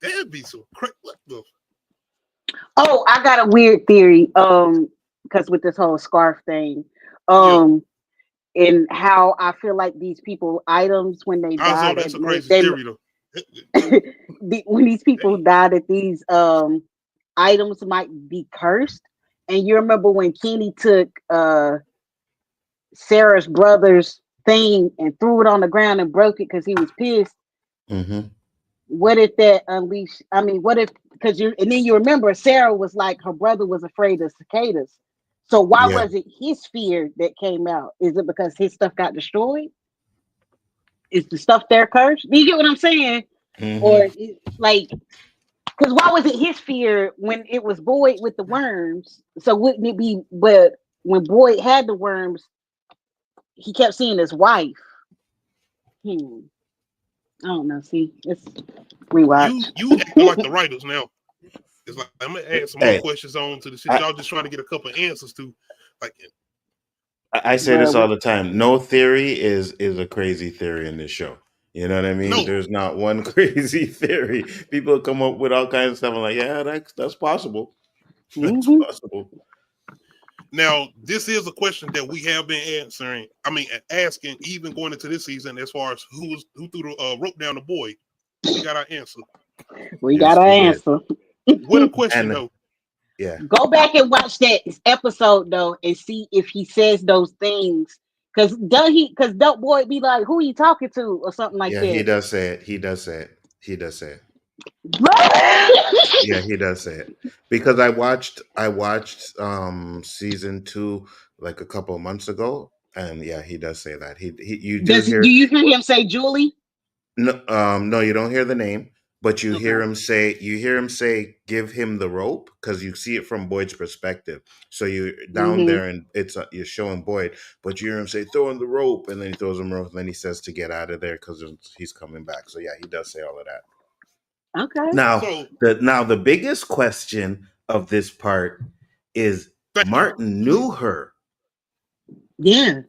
That'd be so crazy. Oh, I got a weird theory. Because with this whole scarf thing, and how I feel like these people items when they die, that's a crazy theory though. When these people die, that these items might be cursed. And you remember when Kenny took Sarah's brother's thing and threw it on the ground and broke it because he was pissed. Mm-hmm. What if that unleashed? I mean, what if and then you remember Sarah was like her brother was afraid of cicadas. So why was it his fear that came out? Is it because his stuff got destroyed? Is the stuff there cursed? Do you get what I'm saying? Mm-hmm. Or like, because why was it his fear when it was Boyd with the worms? So wouldn't it be? But when Boyd had the worms, he kept seeing his wife. I don't know. See, it's rewatch. You acting like the writers now. It's like I'm gonna add some more questions on to the shit y'all just trying to get a couple of answers to. Like, I say this all the time. No theory is a crazy theory in this show. You know what I mean? No. There's not one crazy theory. People come up with all kinds of stuff. I'm like, yeah, that's possible. That's possible. Now, this is a question that we have been asking, even going into this season, as far as who threw the rope down the boy. We got our answer. We got our answer. What a question, though. Yeah. Go back and watch that episode though, and see if he says those things. Because Dope Boy be like, "Who you talking to?" or something like that. Yeah, he does say it. He does say it. Yeah, he does say it. Because I watched season 2 like a couple of months ago, and yeah, he does say that. Do you hear him say Julie? No, you don't hear the name, but you hear him say, "Give him the rope," because you see it from Boyd's perspective. So you're down there, and you're showing Boyd, but you hear him say, "Throw him the rope," and then he throws him the rope, and then he says to get out of there because he's coming back. So yeah, he does say all of that. Okay. Now the biggest question of this part is Martin knew her. Yeah.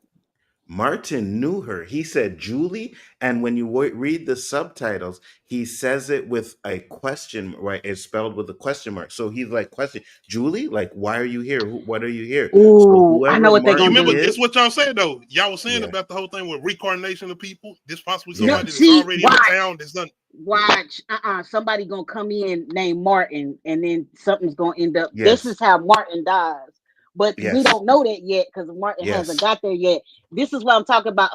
Martin knew her. He said Julie, and when you read the subtitles, he says it with a question, right? It's spelled with a question mark. So he's like, "Question, Julie? Like, why are you here? What are you here?" Ooh, I know what they're gonna do. Remember, this what y'all said though. Y'all was saying about the whole thing with reincarnation of people. This possibly somebody that's already in the town that's done. Watch, somebody gonna come in named Martin, and then something's gonna end up. This is how Martin dies. But we don't know that yet because Martin hasn't got there yet. This is what I'm talking about.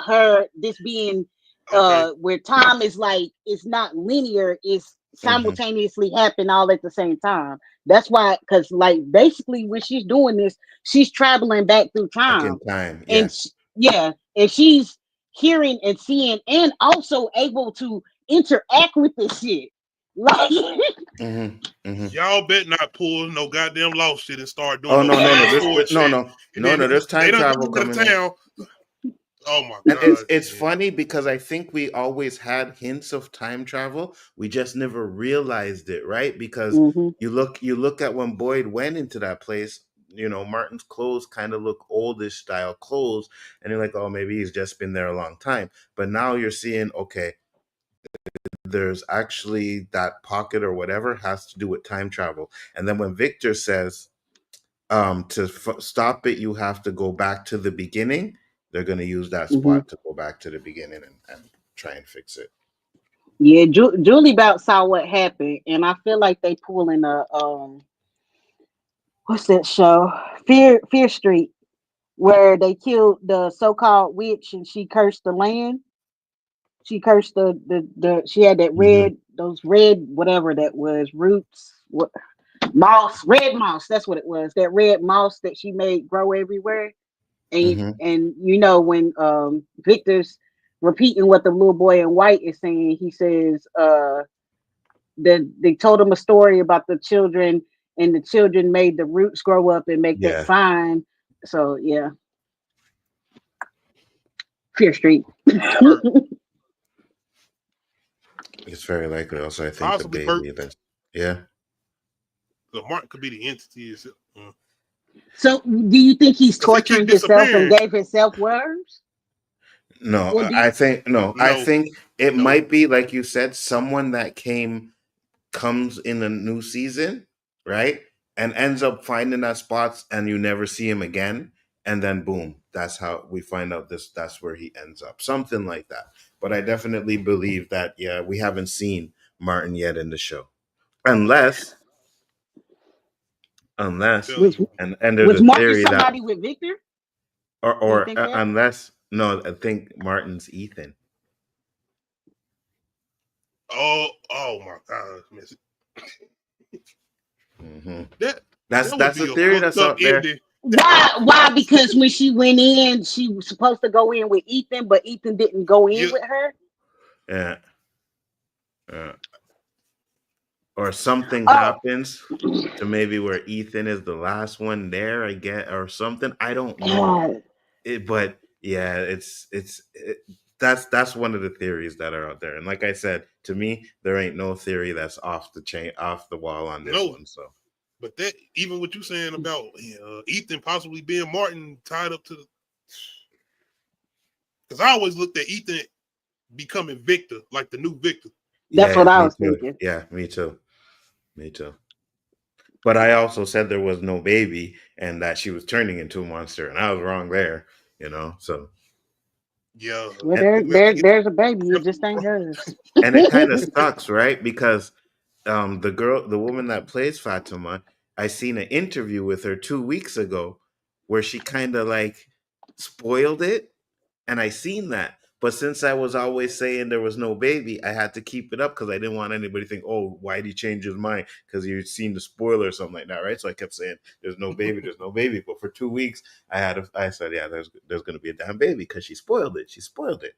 This being where time is like it's not linear, it's simultaneously happen all at the same time. That's why, because like basically when she's doing this, she's traveling back through time. And and she's hearing and seeing and also able to interact with this shit. Like y'all bet not pull no goddamn lost shit and start doing. Oh no, there's time travel coming in. Oh my god! And it's funny because I think we always had hints of time travel. We just never realized it, right? Because you look at when Boyd went into that place. You know, Martin's clothes kind of look oldish style clothes, and you're like, oh, maybe he's just been there a long time. But now you're seeing, okay, there's actually that pocket or whatever has to do with time travel. And then when Victor says to stop it, you have to go back to the beginning, they're going to use that spot to go back to the beginning and try and fix it. Yeah, Julie about saw what happened, and I feel like they pulling a what's that show? Fear Street, where they killed the so-called witch and she cursed the land. She cursed the she had that red, those red, whatever that was, roots, red moss. That's what it was. That red moss that she made grow everywhere. And you know when Victor's repeating what the little boy in white is saying, he says that they told him a story about the children, and the children made the roots grow up and make that sign. So yeah, Fear Street. It's very likely. Also, I think possibly the baby. Yeah. So Martin could be the entity. So, do you think he's torturing himself and gave himself worms? No, I think no. I think it might be, like you said, someone that comes in a new season, right, and ends up finding that spots, and you never see him again, and then boom, that's how we find out that's where he ends up, something like that. But I definitely believe that we haven't seen Martin yet in the show, unless and there's a theory somebody with Victor, or unless I think Martin's Ethan. Oh my God! That's a theory that's out there. Why? Because when she went in, she was supposed to go in with Ethan, but Ethan didn't go in with her. Yeah. Or something happens to maybe where Ethan is the last one there, I get, or something. I don't know. But yeah, that's one of the theories that are out there. And like I said, to me, there ain't no theory that's off the wall on this one. So, but that, even what you're saying about Ethan possibly being Martin tied up to the, because I always looked at Ethan becoming Victor, like the new Victor. That's what I was thinking. Yeah, me too. But I also said there was no baby and that she was turning into a monster, and I was wrong there, so. Yeah. Well, there's a baby, it just ain't hers. And it kind of sucks, right? Because the woman that plays Fatima, I seen an interview with her 2 weeks ago where she kind of like spoiled it, and I seen that. But since I was always saying there was no baby, I had to keep it up because I didn't want anybody to think, oh, why'd he change his mind? Because you'd seen the spoiler or something like that, right? So I kept saying, there's no baby. But for 2 weeks, I said, yeah, there's going to be a damn baby because she spoiled it. She spoiled it.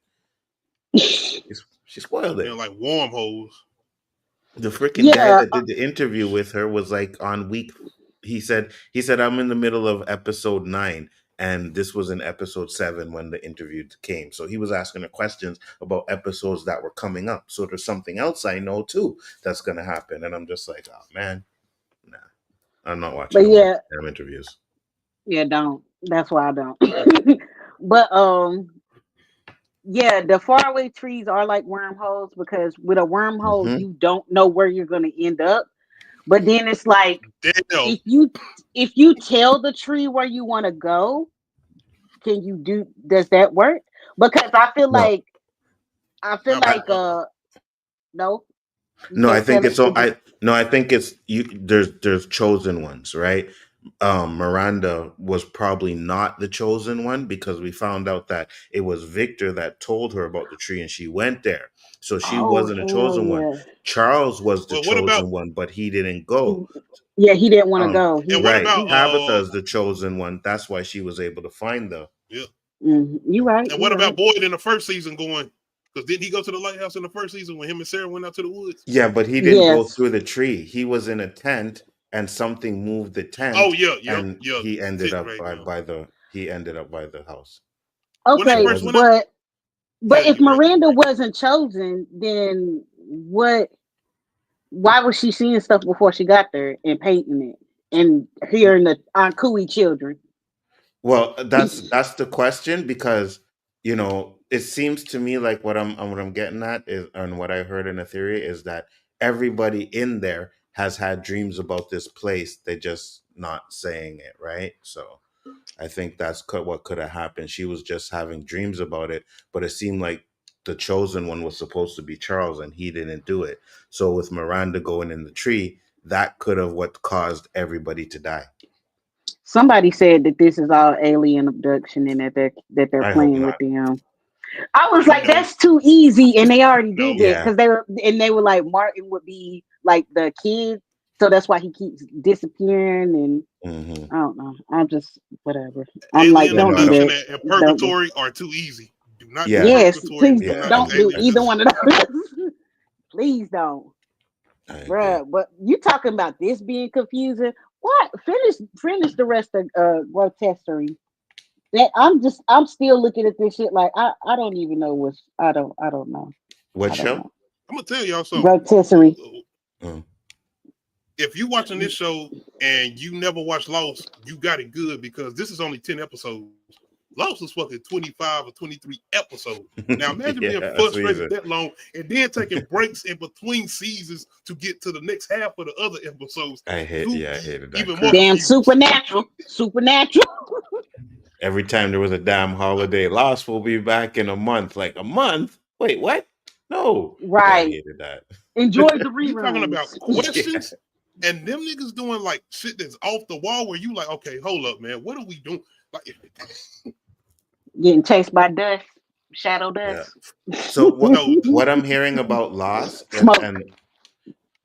Like wormholes. The freaking guy that did the interview with her was like on week. He said, I'm in the middle of episode 9. And this was in episode 7 when the interview came. So he was asking her questions about episodes that were coming up. So there's something else I know too that's going to happen. And I'm just like, oh man, nah, I'm not watching damn interviews. Yeah, don't. That's why I don't. But the faraway trees are like wormholes, because with a wormhole, you don't know where you're going to end up. But then it's like, if you tell the tree where you want to go, does that work? Because I feel like no. No, I think it's all. I think it's you. There's chosen ones, right? Miranda was probably not the chosen one, because we found out that it was Victor that told her about the tree, and she went there. So she wasn't a chosen one. Charles was the chosen one, but he didn't go. Yeah, he didn't want to go. Right. Tabitha's the chosen one. That's why she was able to find them. Yeah. You're right. And what about Boyd in the first season going? Because didn't he go to the lighthouse in the first season when him and Sarah went out to the woods? Yeah, but he didn't go through the tree. He was in a tent, and something moved the tent. Oh yeah. He ended up by the house. Okay, but if Miranda wasn't chosen, then what? Why was she seeing stuff before she got there and painting it and hearing the Aunt Cooey children? Well, that's the question, because it seems to me like what I'm getting at is, and what I heard in a theory is that everybody in there has had dreams about this place. They're just not saying it, right? So I think that's what could have happened. She was just having dreams about it, but it seemed like the chosen one was supposed to be Charles, and he didn't do it. So with Miranda going in the tree, that could have what caused everybody to die. Somebody said that this is all alien abduction and that they're playing with them. I was like, that's too easy, and they already did that because they were like Martin would be like the kid So that's why he keeps disappearing, and I don't know. I'm just whatever. I'm like, don't do that. And purgatory are too easy. Do not do yes, purgatory. please don't do either one of those. Please don't, bruh. But you talking about this being confusing? What? Finish the rest of Grotesserie. That I'm still looking at this shit like I don't even know what's I don't know. What show? I'm gonna tell y'all something. Grotesserie. If you watching this show and you never watched Lost, you got it good because this is only 10 episodes. Lost is fucking 25 or 23 episodes. Now imagine being frustrated that long and then taking breaks in between seasons to get to the next half of the other episodes. I hated that. Even more damn Supernatural. Every time there was a damn holiday, Lost will be back in a month. Like a month? Wait, what? No. Right. I hated that. Enjoy the reruns. You're talking about questions and them niggas doing like shit that's off the wall where you like, okay, hold up, man. What are we doing? Like getting chased by dust, shadow dust. Yeah. So what I'm hearing about Lost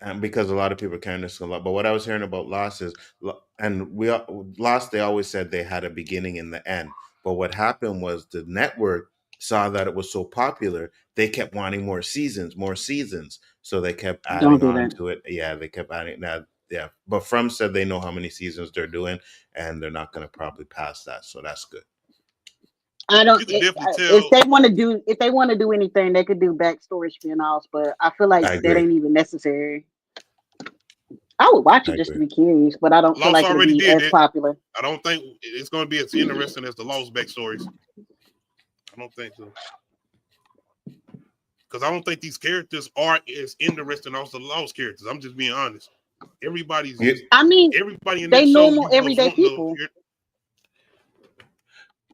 and because a lot of people are carrying this a lot, but what I was hearing about Lost is, and Lost, they always said they had a beginning and the end. But what happened was the network saw that it was so popular, they kept wanting more seasons. So they kept adding on to it. Yeah, they kept adding that. Yeah, but From said they know how many seasons they're doing, and they're not going to probably pass that. So that's good. I don't. If they want to do anything, they could do backstory spin-offs. But I feel like that ain't even necessary. I would watch it just to be curious, but I don't feel like it'll be as popular. I don't think it's going to be as interesting as the Lost backstories. I don't think so. Because I don't think these characters are as interesting as the Lost characters. I'm just being honest. Everybody in they normal everyday people.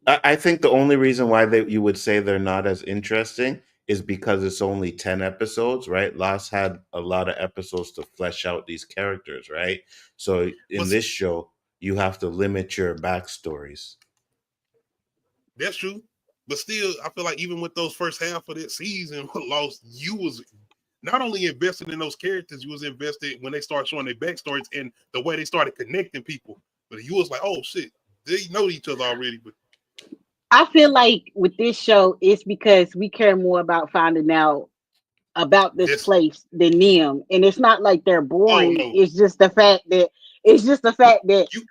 I think the only reason why you would say they're not as interesting is because it's only 10 episodes, right? Lost had a lot of episodes to flesh out these characters, right? So in this show, you have to limit your backstories. That's true. But still, I feel like even with those first half of that season, Lost, you was not only invested in those characters, you was invested when they start showing their backstories and the way they started connecting people. But you was like, oh shit, they know each other already. But I feel like with this show, it's because we care more about finding out about this place than them, and it's not like they're boring. Oh, no. It's just the fact that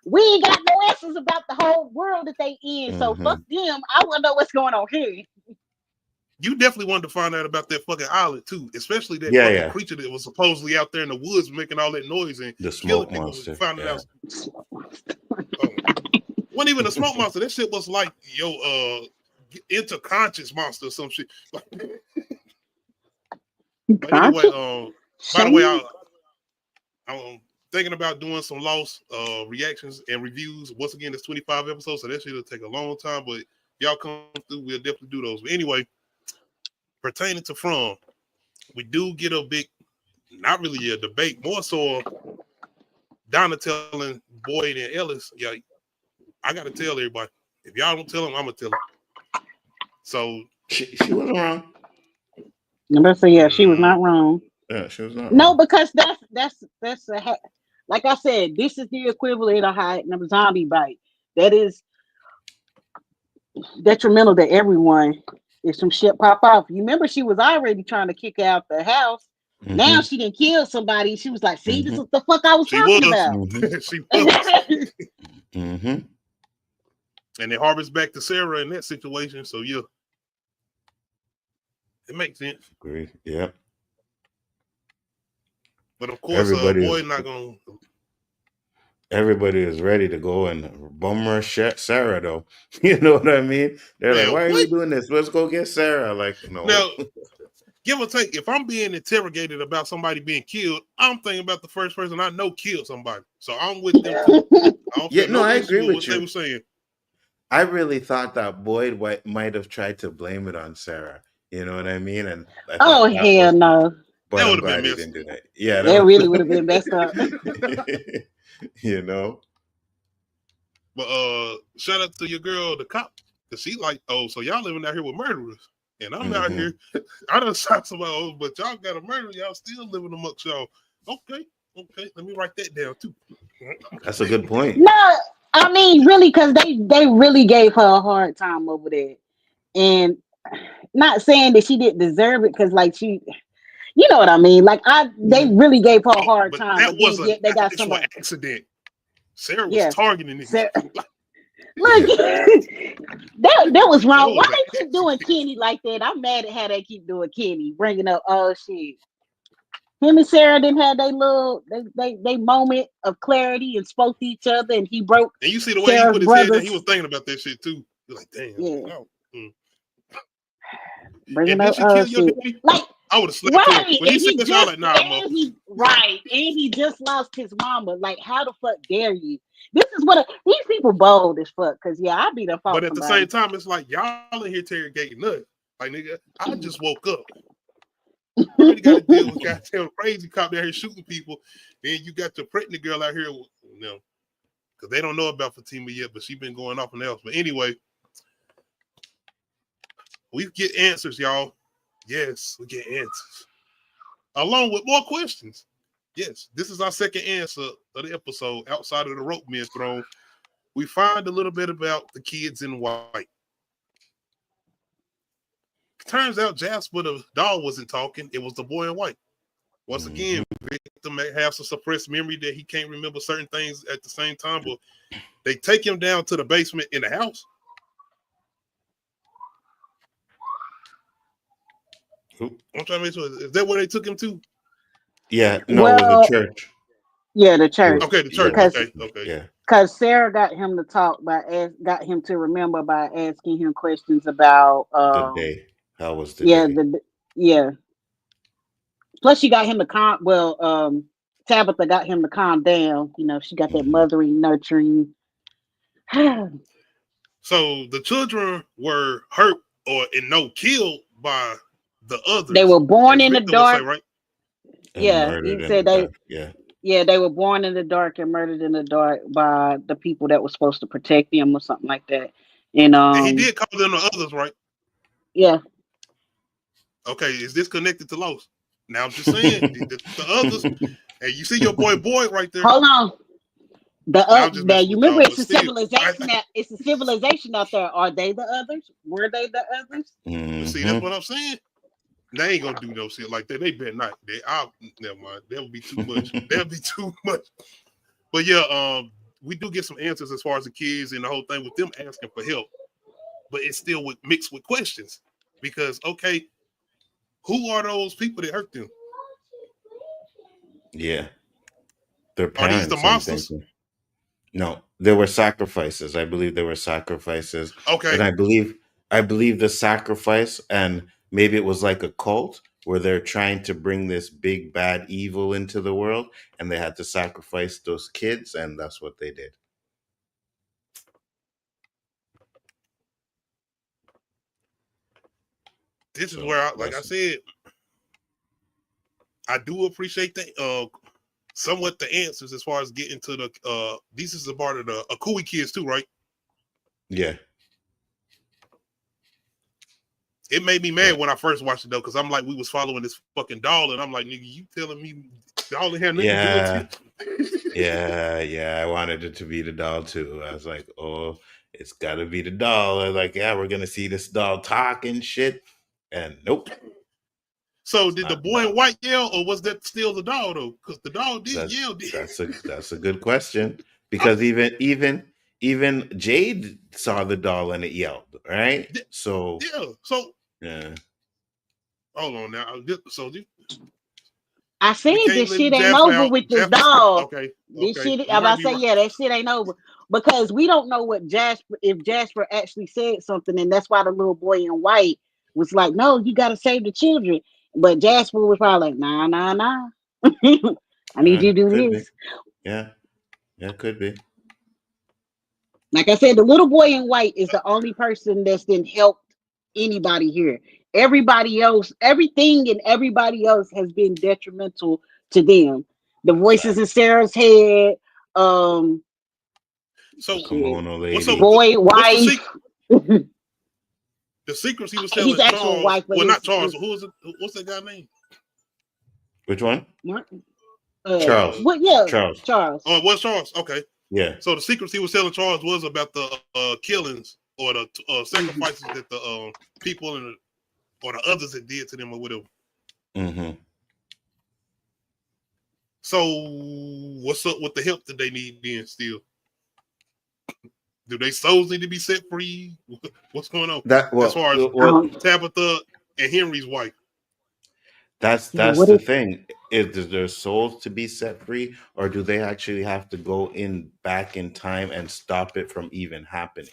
we ain't got no answers about the whole world that they in. So fuck them. I want to know what's going on here. You definitely wanted to find out about that fucking island too, especially that fucking creature that was supposedly out there in the woods making all that noise and the smoke monster. Out. Wasn't even a smoke monster. That shit was like interconscious monster or some shit. But anyway, by the way, I'm thinking about doing some Lost reactions and reviews. Once again, it's 25 episodes, so that shit'll take a long time. But y'all come through, we'll definitely do those. But anyway, pertaining to From, we do get a big, not really a debate, more so Donna telling Boyd and Ellis, yeah, I gotta tell everybody. If y'all don't tell them, I'm gonna tell them. So she wasn't wrong. She was not wrong. Yeah, she was not. No, because that's like I said, this is the equivalent of hiding a zombie bite. That is detrimental to everyone. If some shit pop off, you remember she was already trying to kick out the house. Now she didn't kill somebody. She was like, "See, this is the fuck I was talking about." She was. And it harvests back to Sarah in that situation. So yeah, it makes sense. Agree. Yeah. But of course, Boyd not gonna. Everybody is ready to go and bum rush Sarah, though. You know what I mean? They're like, "Why are we doing this? Let's go get Sarah." Like, no. Now, give or take, if I'm being interrogated about somebody being killed, I'm thinking about the first person I know killed somebody. So I'm with them too. I agree with you. They were saying. I really thought that Boyd might have tried to blame it on Sarah. You know what I mean? And hell no. But that would have been messed up. That. Yeah, that really would have been messed up. You know. But shout out to your girl, the cop, because she like, oh, so y'all living out here with murderers, and I'm out here. I done shot somebody, but y'all got a murderer. Y'all still living amongst y'all. Okay, Okay, let me write that down too. That's a good point. No, I mean really, because they really gave her a hard time over there, and not saying that she didn't deserve it, because like she, you know what I mean. Like they really gave her a hard time. That was then, they got somebody accident. Sarah was targeting it. Look, that was wrong. Why they keep doing Kenny like that? I'm mad at how they keep doing Kenny, bringing up shit. Him and Sarah didn't have they little they moment of clarity and spoke to each other, and he broke. And you see the way Sarah's he put his head down, he was thinking about that shit too. You're like, damn. Yeah. No. Bringing up shit. Like, I would have slapped him. When he said that, I was like, nah, and he just lost his mama. Like, how the fuck dare you? This is what these people bold as fuck. Cause yeah, I be the fault. But at the same time, it's like y'all in here interrogating us. Like, nigga, I just woke up. You already got to deal with goddamn crazy cop down here shooting people. Then you got the pregnant girl out here, you know, because they don't know about Fatima yet, but she been going off and else. But anyway, we get answers, y'all. Yes, we get answers. Along with more questions. Yes, this is our second answer of the episode outside of the rope men throne. We find a little bit about the kids in white. Turns out Jasper the doll wasn't talking. It was the boy in white. Once again, victim may have some suppressed memory that he can't remember certain things at the same time, but they take him down to the basement in the house. I'm trying to make sure. Is that where they took him to? Yeah, no, it was the church. Yeah, the church. Okay, the church. Okay. Yeah. Because Sarah got him to talk got him to remember by asking him questions about the day. How was the day? Yeah. Plus, she got him to calm. Well, Tabitha got him to calm down. You know, she got that mothering, nurturing. So the children were hurt or killed by the others. They were born in the dark. Say, right? Yeah, he said they. Yeah, they were born in the dark and murdered in the dark by the people that were supposed to protect them or something like that. And he did call them the others, right? Yeah. Okay, is this connected to Los? Now I'm just saying the others. And you see your boy right there. Hold on. Now you remember it's a civilization. It's a civilization out there. Are they the others? Were they the others? Mm-hmm. See, that's what I'm saying. They ain't gonna do no shit like that. They better not. Never mind. That would be too much. That'll be too much. But yeah, we do get some answers as far as the kids and the whole thing with them asking for help. But it's still mixed with questions because okay, who are those people that hurt them? Yeah, their parents. Are these the monsters? No, there were sacrifices. I believe there were sacrifices. Okay, and I believe the sacrifice and. Maybe it was like a cult where they're trying to bring this big bad evil into the world and they had to sacrifice those kids, and that's what they did. This is where, I said, I do appreciate somewhat the answers as far as getting to the, this is a part of the Akui kids too, right? Yeah. It made me mad when I first watched it though, because I'm like, we was following this fucking doll, and I'm like, nigga, you telling me doll had nothing to do with it? Yeah. I wanted it to be the doll too. I was like, oh, it's gotta be the doll. I was like, yeah, we're gonna see this doll talk and shit. And nope. So did the boy in white yell, or was that still the doll though? Because the doll did yell. That's a good question. Because even Jade saw the doll and it yelled, right? So yeah. Hold on now. I said this shit ain't over with this dog. Okay. This shit, I'm about to say, that shit ain't over. Because we don't know if Jasper actually said something, and that's why the little boy in white was like, no, you gotta save the children. But Jasper was probably like, nah. I need you to do this. Yeah, could be. Like I said, the little boy in white is the only person that's been helped anybody here. Everybody else, everything and everybody else has been detrimental to them. The voices in Sarah's head, so Kimono lady. Boy, wife. The secrets he was telling his actual Charles, wife. Well, not Charles. Who was it? What's that guy name? Which one? Martin. Charles. What? Yeah, Charles. Oh, it was Charles. Okay. Yeah. So the secrets he was telling Charles was about the killings or the sacrifices that the people or the others that did to them or whatever. Mm-hmm. So what's up with the help that they need then still? Do they souls need to be set free? What's going on? As far as Tabitha and Henry's wife. That's the thing. Is their souls to be set free, or do they actually have to go back in time and stop it from even happening?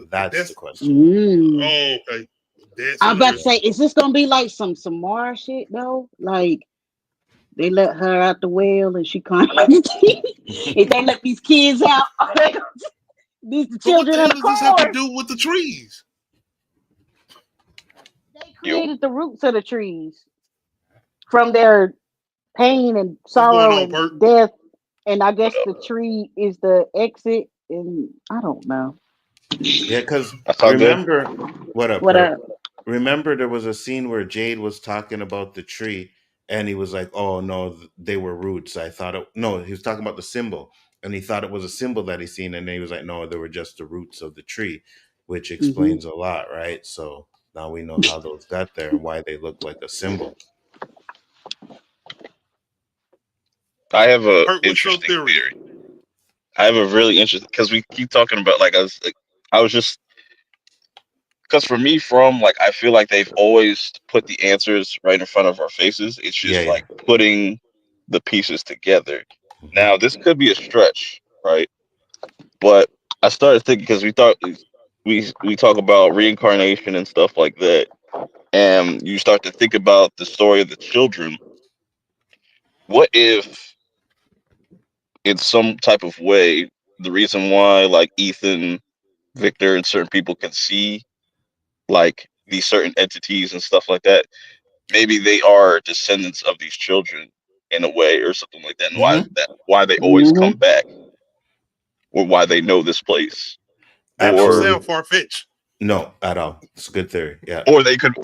That's the question. Oh, okay. I was about to say, is this gonna be like some Mara shit though? Like they let her out the well and she can't. If they let these kids out, these children. What the hell does this have to do with the trees? They created the roots of the trees from their pain and sorrow and death, and I guess the tree is the exit. And I don't know. Yeah, because remember, what up? Remember, there was a scene where Jade was talking about the tree, and he was like, "Oh no, they were roots." He was talking about the symbol, and he thought it was a symbol that he seen, and then he was like, "No, they were just the roots of the tree," which explains a lot, right? So now we know how those got there and why they look like a symbol. I have a interesting theory. I have a really interesting, because we keep talking about I was just. Because for me, I feel like they've always put the answers right in front of our faces. It's just putting the pieces together. Now, this could be a stretch, right? But I started thinking, because we talk about reincarnation and stuff like that, and you start to think about the story of the children. What if, in some type of way, the reason why Ethan, Victor, and certain people can see these certain entities and stuff like that, maybe they are descendants of these children in a way or something like that, and why they always come back, or why they know this place. That doesn't sound far-fetched. No, at all. It's a good theory. Yeah. Or they could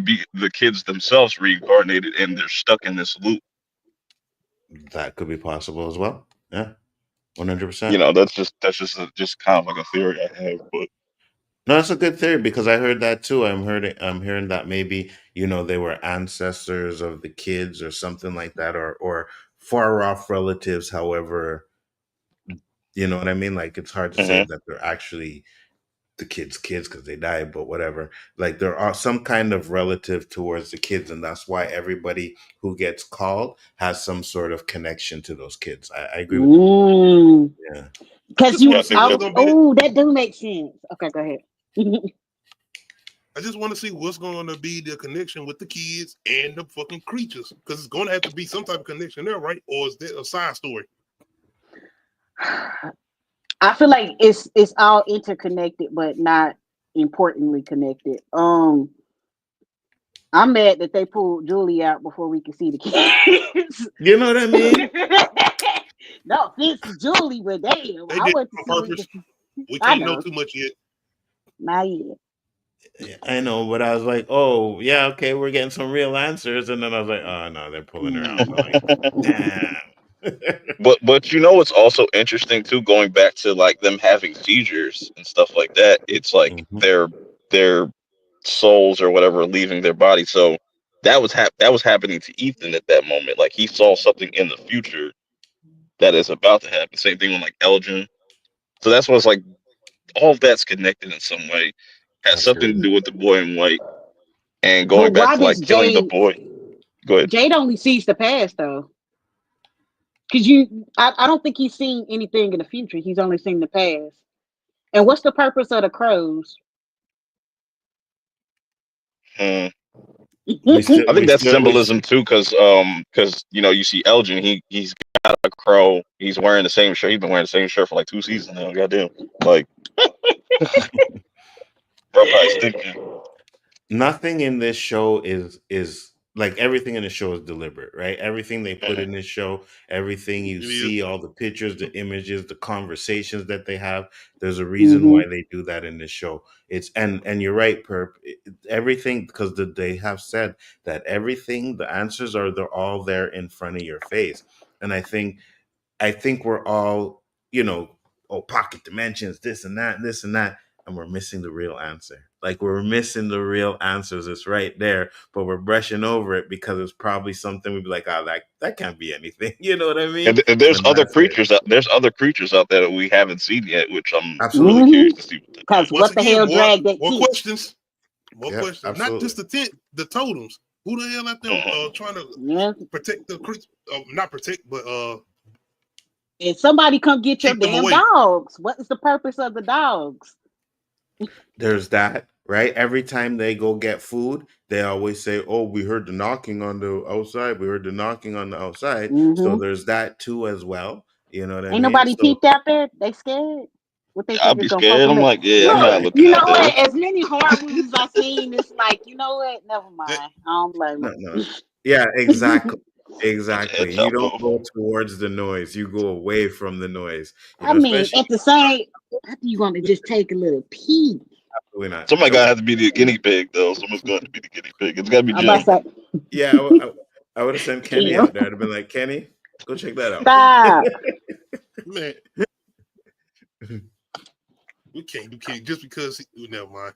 be the kids themselves reincarnated and they're stuck in this loop. That could be possible as well. Yeah. 100%. That's just kind of like a theory I have, but no, that's a good theory, because I heard that too. I'm hearing that maybe, they were ancestors of the kids or something like that, or far off relatives. However, you know what I mean? Like, it's hard to say that they're actually the kids because they died, but whatever. Like, there are some kind of relative towards the kids, and that's why everybody who gets called has some sort of connection to those kids. I agree with you. Yeah. Because that do make sense. Okay, go ahead. I just want to see what's going to be the connection with the kids and the fucking creatures, because it's going to have to be some type of connection there, right? Or is that a side story? I feel like it's all interconnected, but not importantly connected. I'm mad that they pulled Julie out before we could see the kids. You know what I mean? No offense to Julie, but damn, they did on purpose. We can't know too much yet. Not yet. I know, but I was like, oh yeah, okay, we're getting some real answers, and then I was like, oh no, they're pulling her out. Like, damn. but what's also interesting too, going back to them having seizures and stuff like that, it's like their souls or whatever leaving their body. So that was happening to Ethan at that moment. Like, he saw something in the future that is about to happen. Same thing with Elgin. So that's what's all of that's connected in some way. Has something to do with the boy in white, and going back to killing the boy. Go ahead. Jade only sees the past though. Because I don't think he's seen anything in the future. He's only seen the past. And what's the purpose of the crows? I think that's symbolism too, because you see Elgin, he's got a crow. He's wearing the same shirt. He's been wearing the same shirt for 2 seasons now. Goddamn, nothing in this show is everything in the show is deliberate, right? Everything they put in this show, everything you see, all the pictures, the images, the conversations that they have, there's a reason why they do that in this show. It's and you're right, Perp. Everything, because they have said that everything, the answers they're all there in front of your face. And I think we're all, pocket dimensions, this and that, and we're missing the real answer. Like, we're missing the real answers. It's right there, but we're brushing over it because it's probably something we'd be like, oh, that can't be anything. You know what I mean? And there's other creatures there's other creatures out there that we haven't seen yet, which I'm absolutely really curious to see. Because what the hell dragged that more key? questions. More questions. Absolutely. Not just the totems. Who the hell out there trying to protect the creature? Not protect, but if somebody come get your damn dogs, what is the purpose of the dogs? There's that, right? Every time they go get food, they always say, "Oh, we heard the knocking on the outside. We heard the knocking on the outside." So there's that too as well. You know what I mean? Ain't nobody peeped out there. They scared. What they I'll be scared. I'm like, yeah, I'm not looking. You know what? As many horror movies I've seen, it's like, you know what? Never mind. I don't blame them. No. Yeah, exactly. Exactly. You don't go towards the noise. You go away from the noise. I mean, at the same, how do you want to just take a little peek? Absolutely not. Somebody gotta have to be the guinea pig, though. Someone's going to be the guinea pig. It's gotta be Jim. Yeah, I would have sent Kenny out there. I'd have been like, Kenny, go check that out. Stop. Man. We can't just because never mind.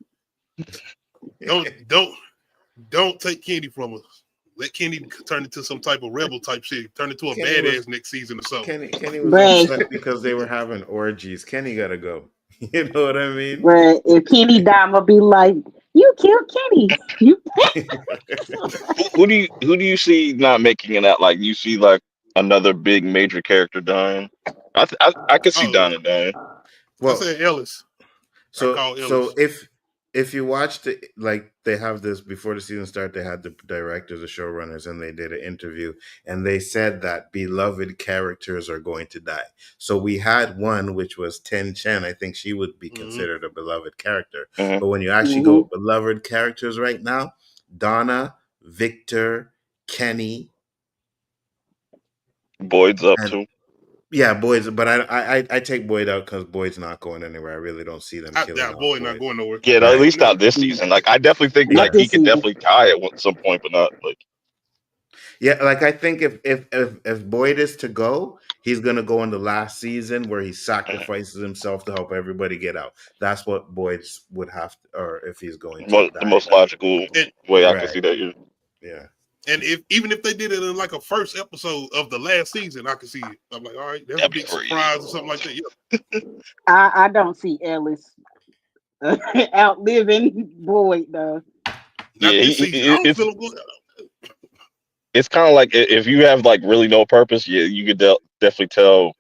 Don't take Kenny from us. Let Kenny turn into some type of rebel type shit. Turn into a badass next season or something. Kenny was upset because they were having orgies. Kenny gotta go. You know what I mean? Well, if Kenny died, I'm gonna be like, you killed Kenny. Who do you see not making it out? Like, you see like another big major character dying? I could see Donna dying. Well, I said Ellis. So if you watched it, like, they have this before the season started, they had the directors, the showrunners, and they did an interview, and they said that beloved characters are going to die. So we had one, which was Ten Chen. I think she would be considered a beloved character. But when you actually go with beloved characters right now, Donna, Victor, Kenny, Boyd's up too. Yeah, Boyd's, but I take Boyd out because Boyd's not going anywhere. I really don't see them killing Boyd not going nowhere. Yeah, at least not this season. Like, I definitely think like he could definitely die at some point, but not like. Yeah, like, I think if Boyd is to go, he's gonna go in the last season where he sacrifices himself to help everybody get out. That's what Boyd would have to, or if he's going to the most logical way I can see that. Yeah. And even if they did it in like a first episode of the last season, I could see it. I'm like, all right, that's a big surprise or something like that. Yeah. I don't see Ellis outliving Boyd though. Yeah, it's kind of like if you have like really no purpose, you could definitely tell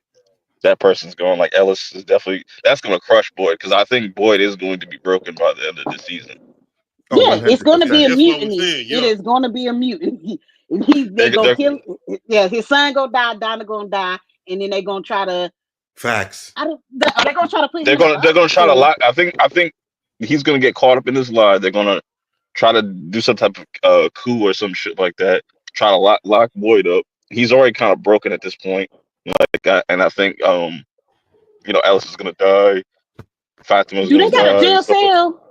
that person's going. Like, Ellis is definitely that's going to crush Boyd, because I think Boyd is going to be broken by the end of the season. Yeah, it's going to be a mutiny. It is going to be a mutiny. They're going to kill. Yeah, his son going to die. Donna going to die, and then they're going to try to. Facts. They're going to try to put. They're going to try to lock. I think he's going to get caught up in this lie. They're going to try to do some type of coup or some shit like that. Try to lock Boyd up. He's already kind of broken at this point. And I think Ellis is going to die. Fatima's going to die. Do they got a jail cell?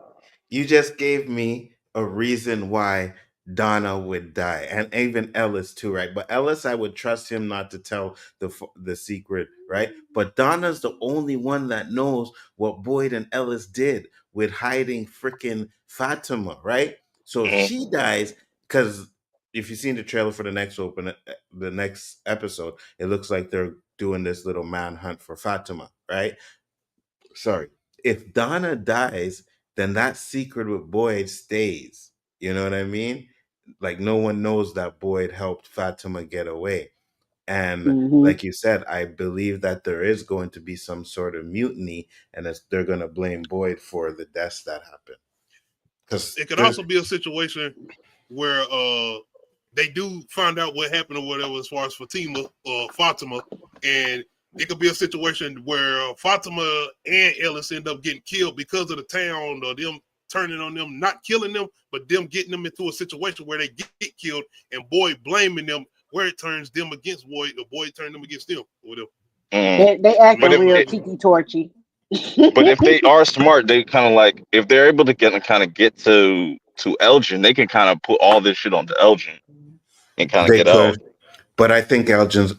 You just gave me a reason why Donna would die, and even Ellis too, right? But Ellis, I would trust him not to tell the secret, right? But Donna's the only one that knows what Boyd and Ellis did with hiding freaking Fatima, right? So if she dies, because if you've seen the trailer for the next episode, it looks like they're doing this little manhunt for Fatima, right? Sorry. If Donna dies, then that secret with Boyd stays. You know what I mean? Like, no one knows that Boyd helped Fatima get away. And like you said, I believe that there is going to be some sort of mutiny, and they're going to blame Boyd for the deaths that happened. Because it could also be a situation where they do find out what happened or whatever as far as Fatima, and it could be a situation where Fatima and Ellis end up getting killed because of the town, or them turning on them, not killing them, but them getting them into a situation where they get killed, and Boyd blaming them, where it turns them against Boyd, or Boyd turn them against them, or whatever. They act real tiki-torchy. But if they are smart, they kind of like, if they're able to get to Elgin, they can kind of put all this shit onto Elgin and kind of get out. But I think Elgin's.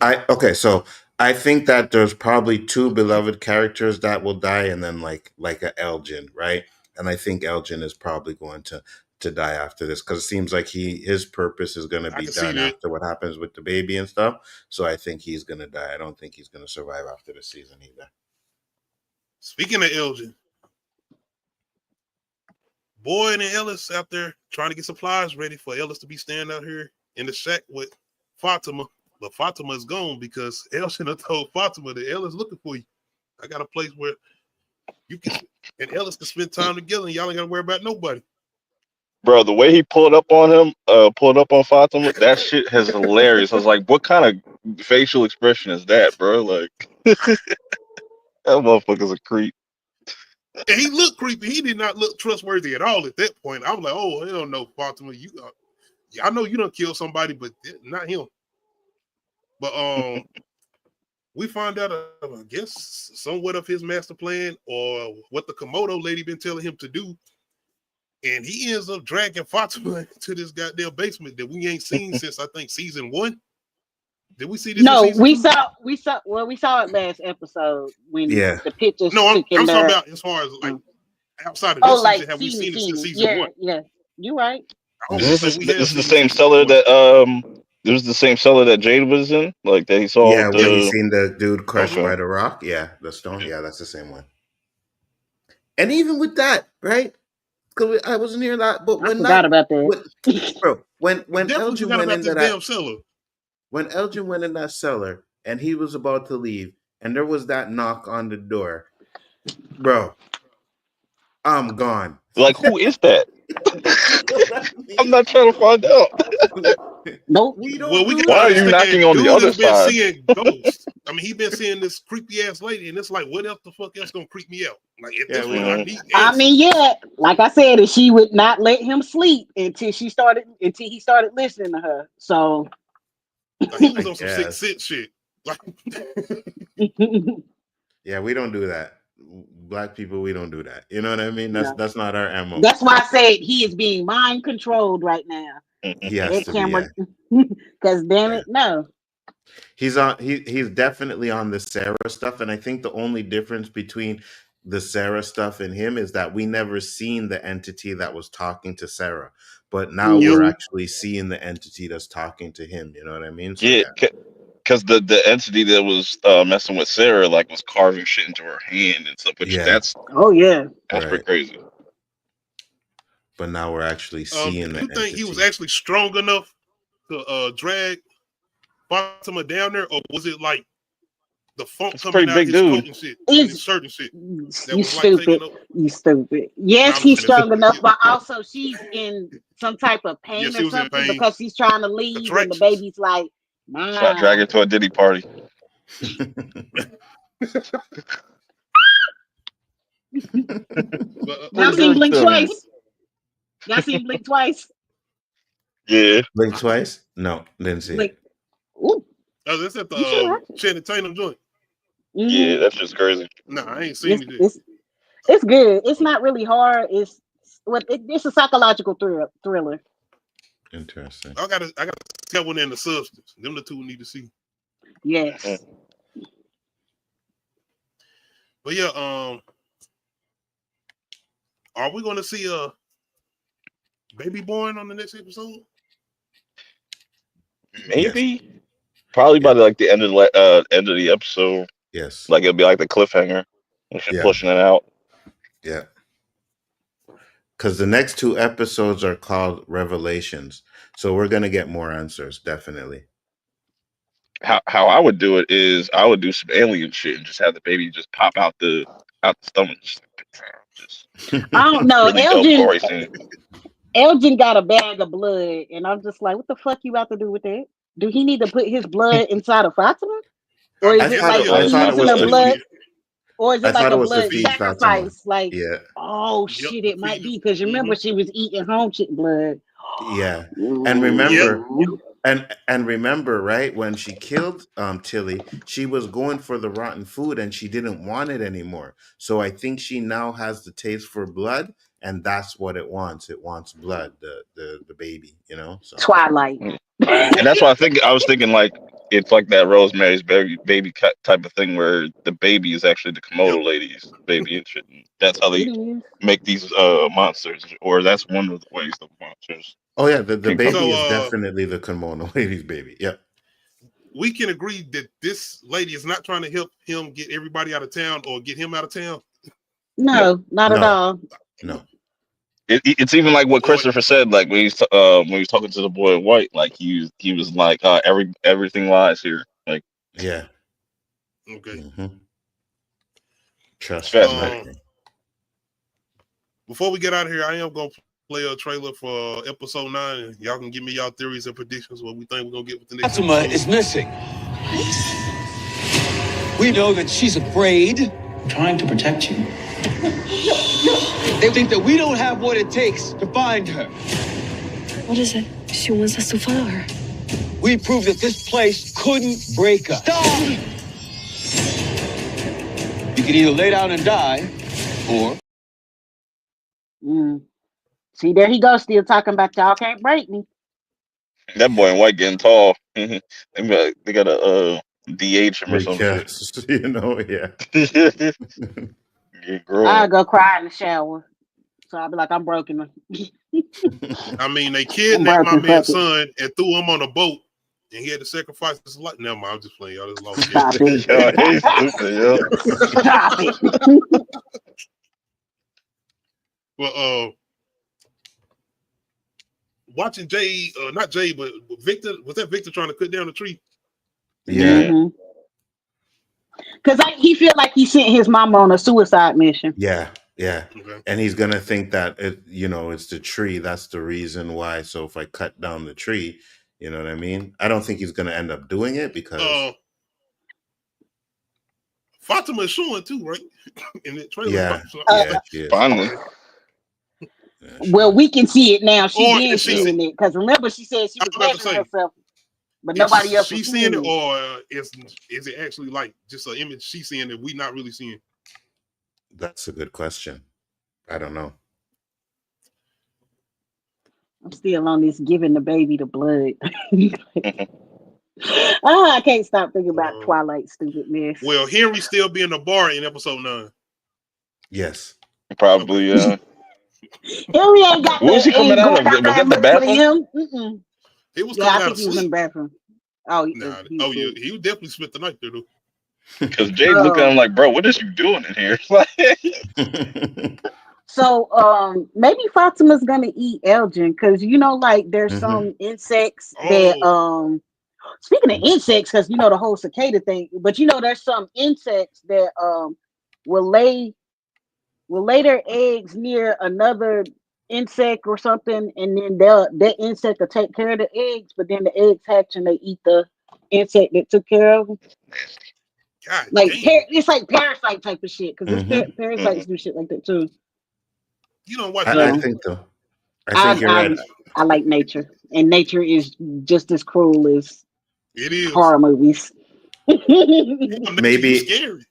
So I think that there's probably two beloved characters that will die, and then like a Elgin, right? And I think Elgin is probably going to die after this because it seems like his purpose is going to be done after what happens with the baby and stuff. So I think he's going to die. I don't think he's going to survive after the season either. Speaking of Elgin, Boyd and Ellis out there trying to get supplies ready for Ellis to be standing out here in the shack with Fatima. But Fatima is gone because Elgin told Fatima that Ellis looking for you. I got a place where you can and Ellis can spend time together and y'all ain't got to worry about nobody. Bro, the way he pulled up on him, pulled up on Fatima, that shit is hilarious. I was like, what kind of facial expression is that, bro? Like, that motherfucker's a creep. And he looked creepy. He did not look trustworthy at all at that point. I was like, oh, hell no, Fatima. I know you done killed somebody, but not him. But we find out, I guess, somewhat of his master plan or what the Komodo lady been telling him to do. And he ends up dragging Fatima to this goddamn basement that we ain't seen since, I think, season 1. Did we see this? No, we saw it last episode when the pictures. No, I'm talking about as far as like outside of this season. Have we seen it since season 1? Yeah, you're right. This is the same cellar that It was the same cellar that Jade was in, like that he saw. Yeah, when he seen the dude crushed by the rock. Yeah, the stone. Yeah, that's the same one. And even with that, right? Because I wasn't hearing that, but I forgot about that. Bro, when Elgin went into that damn cellar. When Elgin went in that cellar and he was about to leave, and there was that knock on the door, bro, I'm gone. Like, who is that? I'm not trying to find out. Nope. Why are you knocking on the other side? Seeing ghosts. I mean, he been seeing this creepy ass lady, and it's like, what else the fuck else gonna creep me out? Like, at this point, I mean, like I said, she would not let him sleep until he started listening to her. So. Like, he was on some sick shit. Like, yeah, we don't do that. Black people, we don't do that. You know what I mean? That's not our MO. That's why I said he is being mind controlled right now. Yes, because damn it, no. He's definitely on the Sarah stuff, and I think the only difference between the Sarah stuff and him is that we never seen the entity that was talking to Sarah. But now we're actually seeing the entity that's talking to him. You know what I mean? So, because the entity that was messing with Sarah like was carving shit into her hand and stuff. Which that's pretty crazy. But now we're actually seeing the entity. Do you think he was actually strong enough to drag Fatima down there, or was it like the funk coming out his coat and shit, certain shit? You stupid. You stupid. Yes, he's strong enough, but also she's in some type of pain or something because she's trying to leave, and the baby's like, "Nah." Try to drag her to a Diddy party. Y'all seen Blink twice? Y'all seen Blink twice? Yeah. Blink twice? No, didn't see it. Ooh. Oh, that's at the Channing Tatum joint. Mm-hmm. Yeah, that's just crazy. No, I ain't seen it. It's good. It's not really hard. It's a psychological thriller. Interesting. I gotta get one in The Substance. Them the two we need to see. Yes. But yeah, are we gonna see a baby born on the next episode? Maybe. Yes. Probably by the end of the episode. Yes. Like it'll be like the cliffhanger. And she's pushing it out. Yeah. Because the next 2 episodes are called Revelations. So we're gonna get more answers, definitely. How I would do it is I would do some alien shit and just have the baby just pop out the stomach. I don't know. Elgin got a bag of blood, and I'm just like, what the fuck you about to do with that? Do he need to put his blood inside of Fatima? Or is it like using blood? Or is it like a blood sacrifice? Like, oh shit, it might be because remember she was eating home chick blood. Yeah, and remember, and remember, right when she killed Tilly, she was going for the rotten food and she didn't want it anymore. So I think she now has the taste for blood, and that's what it wants. It wants blood, the baby, you know. So Twilight. And that's why I was thinking like it's like that Rosemary's baby type of thing where the baby is actually the Komodo lady's baby and shit. And that's how they make these monsters, or that's one of the ways the monsters. Oh yeah, the baby is definitely the Komodo lady's baby. Yep. We can agree that this lady is not trying to help him get everybody out of town or get him out of town. No, not at all. No. It's even like what Christopher said, like when he's talking to the boy in white, like he was like everything lies here, like yeah. Okay. Trust me. Before we get out of here, I am gonna play a trailer for episode 9, and y'all can give me y'all theories and predictions what we think we're gonna get with the next Fatima is missing. We know that she's afraid. I'm trying to protect you. They think that we don't have what it takes to find her. What is it? She wants us to follow her. We proved that this place couldn't break us. Stop! You can either lay down and die, or... See, there he goes, still talking about y'all can't break me. That boy in white getting tall. They got a DH him or something. You know, yeah. I'll go cry in the shower. So I'll be like, I'm broken. I mean, they kidnapped my man's son and threw him on a boat, and he had to sacrifice his life. Never mind, I'm just playing. Y'all, this long Stop it. Yo, he's stupid, yo. Stop it. Well, watching Jay, not Jay, but Victor, was that Victor trying to cut down the tree? Yeah. Because he feel like he sent his mama on a suicide mission. Yeah. Okay. And he's gonna think that it's the tree. That's the reason why. So if I cut down the tree, you know what I mean? I don't think he's gonna end up doing it because Fatima is showing too, right? In the trailer. Yeah. Finally. Well, we can see it now. She is seeing it because remember she said she was measuring herself, but nobody else. She's seeing it, or is it actually like just an image she's seeing that we not really seeing? That's a good question. I don't know. I'm still on this giving the baby the blood. I can't stop thinking about Twilight stupid mess. Will Henry still be in the bar in episode 9? Yes. Probably, yeah. Henry ain't got What was he coming out of? Was that the bathroom? He was I coming out think of he was in the bathroom. Oh, yeah, he would definitely spent the night there, though. Because Jay's looking at him like, bro, what is you doing in here? So maybe Fatima's gonna eat Elgin because like there's some insects that speaking of insects, because the whole cicada thing, but there's some insects that will lay their eggs near another insect or something, and then that insect will take care of the eggs, but then the eggs hatch and they eat the insect that took care of them. God, like it's like parasite type of shit because parasites do shit like that too. You don't watch. I think though. I think you're right. I like nature, and nature is just as cruel as it is horror movies. Maybe scary.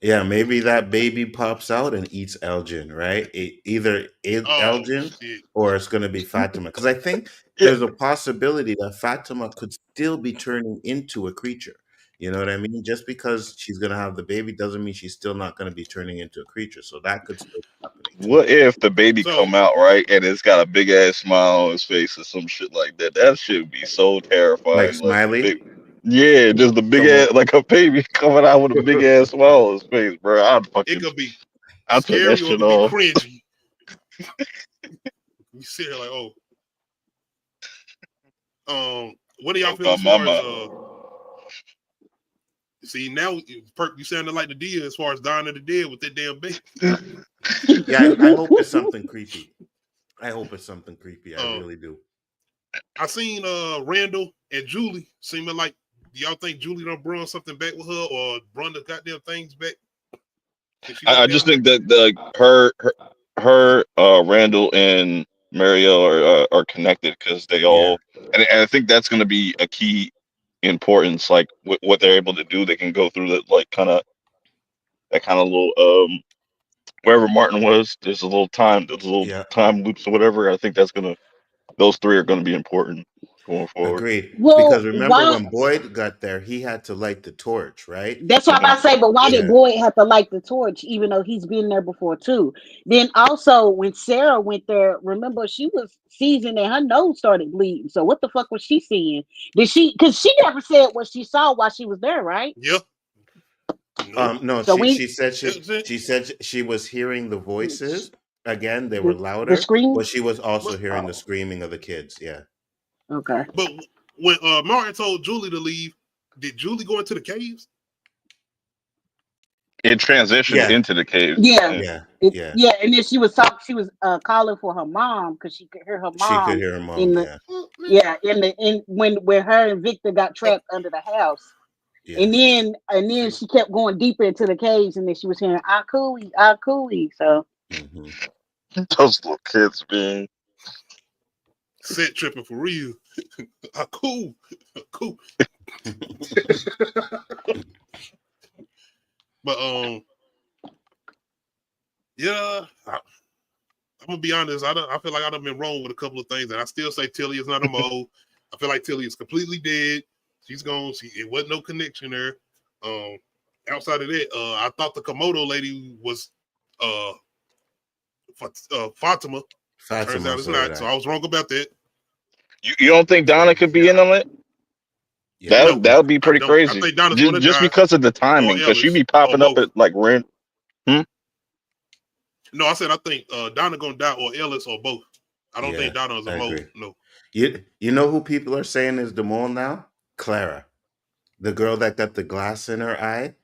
Yeah, maybe that baby pops out and eats Elgin, right? Either Elgin or it's going to be Fatima. Because I think there's a possibility that Fatima could still be turning into a creature. You know what I mean? Just because she's going to have the baby doesn't mean she's still not going to be turning into a creature. So that could still be happening. What if the baby come out, right, and it's got a big-ass smile on his face or some shit like that? That shit would be so terrifying. Like Smiley? Yeah, just the big ass, like a baby coming out with a big ass smile on his face, bro. I'd it could be I'd scary take that shit off. Cringy. You sit here like, what do y'all feel as far as see now you sounding like the deer as far as Dawn of the Dead with that damn baby. Yeah, I hope it's something creepy. I really do. I seen Randall and Julie seeming like, do y'all think Julie done brought something back with her or brought the goddamn things back? I just think that her Randall and Mariel are connected because they all and I think that's going to be a key importance, like what they're able to do. They can go through that like kind of little wherever Martin was, there's a little time loops or whatever. I think those three are gonna be important going forward. Agreed. Well, Because remember why? when Boyd got there, he had to light the torch, right? That's what I'm about to say. But why did Yeah. Boyd have to light the torch, even though he's been there before too? Then also, when Sarah went there, remember she was seasoned and her nose started bleeding. So what the fuck was she seeing? Did she? Because she never said what she saw while she was there, right? Yep. No, So she said she was hearing the voices again. They were louder, the scream, but she was also hearing the screaming of the kids. Yeah. Okay. But when Martin told Julie to leave, did Julie go into the caves? It transitioned into the caves. Yeah. And then she was talking. She was calling for her mom because she could hear her mom. She could hear her mom. When her and Victor got trapped under the house. Yeah. And then she kept going deeper into the caves, and then she was hearing "Akui, Akui." So those little kids being set tripping for real. Cool. But yeah, I'm gonna be honest. I feel like I've been wrong with a couple of things, and I still say Tilly is not a mole. I feel like Tilly is completely dead. She's gone. It wasn't no connection there. Outside of that, I thought the Komodo lady was Fatima. Turns out it's not. So I was wrong about that. You don't think Donna could be in on it? Yeah, that would be pretty crazy. I think Donna's just because of the timing, because she be popping up at like random. No, I said I think Donna gonna die or Ellis or both. I don't think Donna is a mole. No. You know who people are saying is the mole now? Clara, the girl that got the glass in her eye.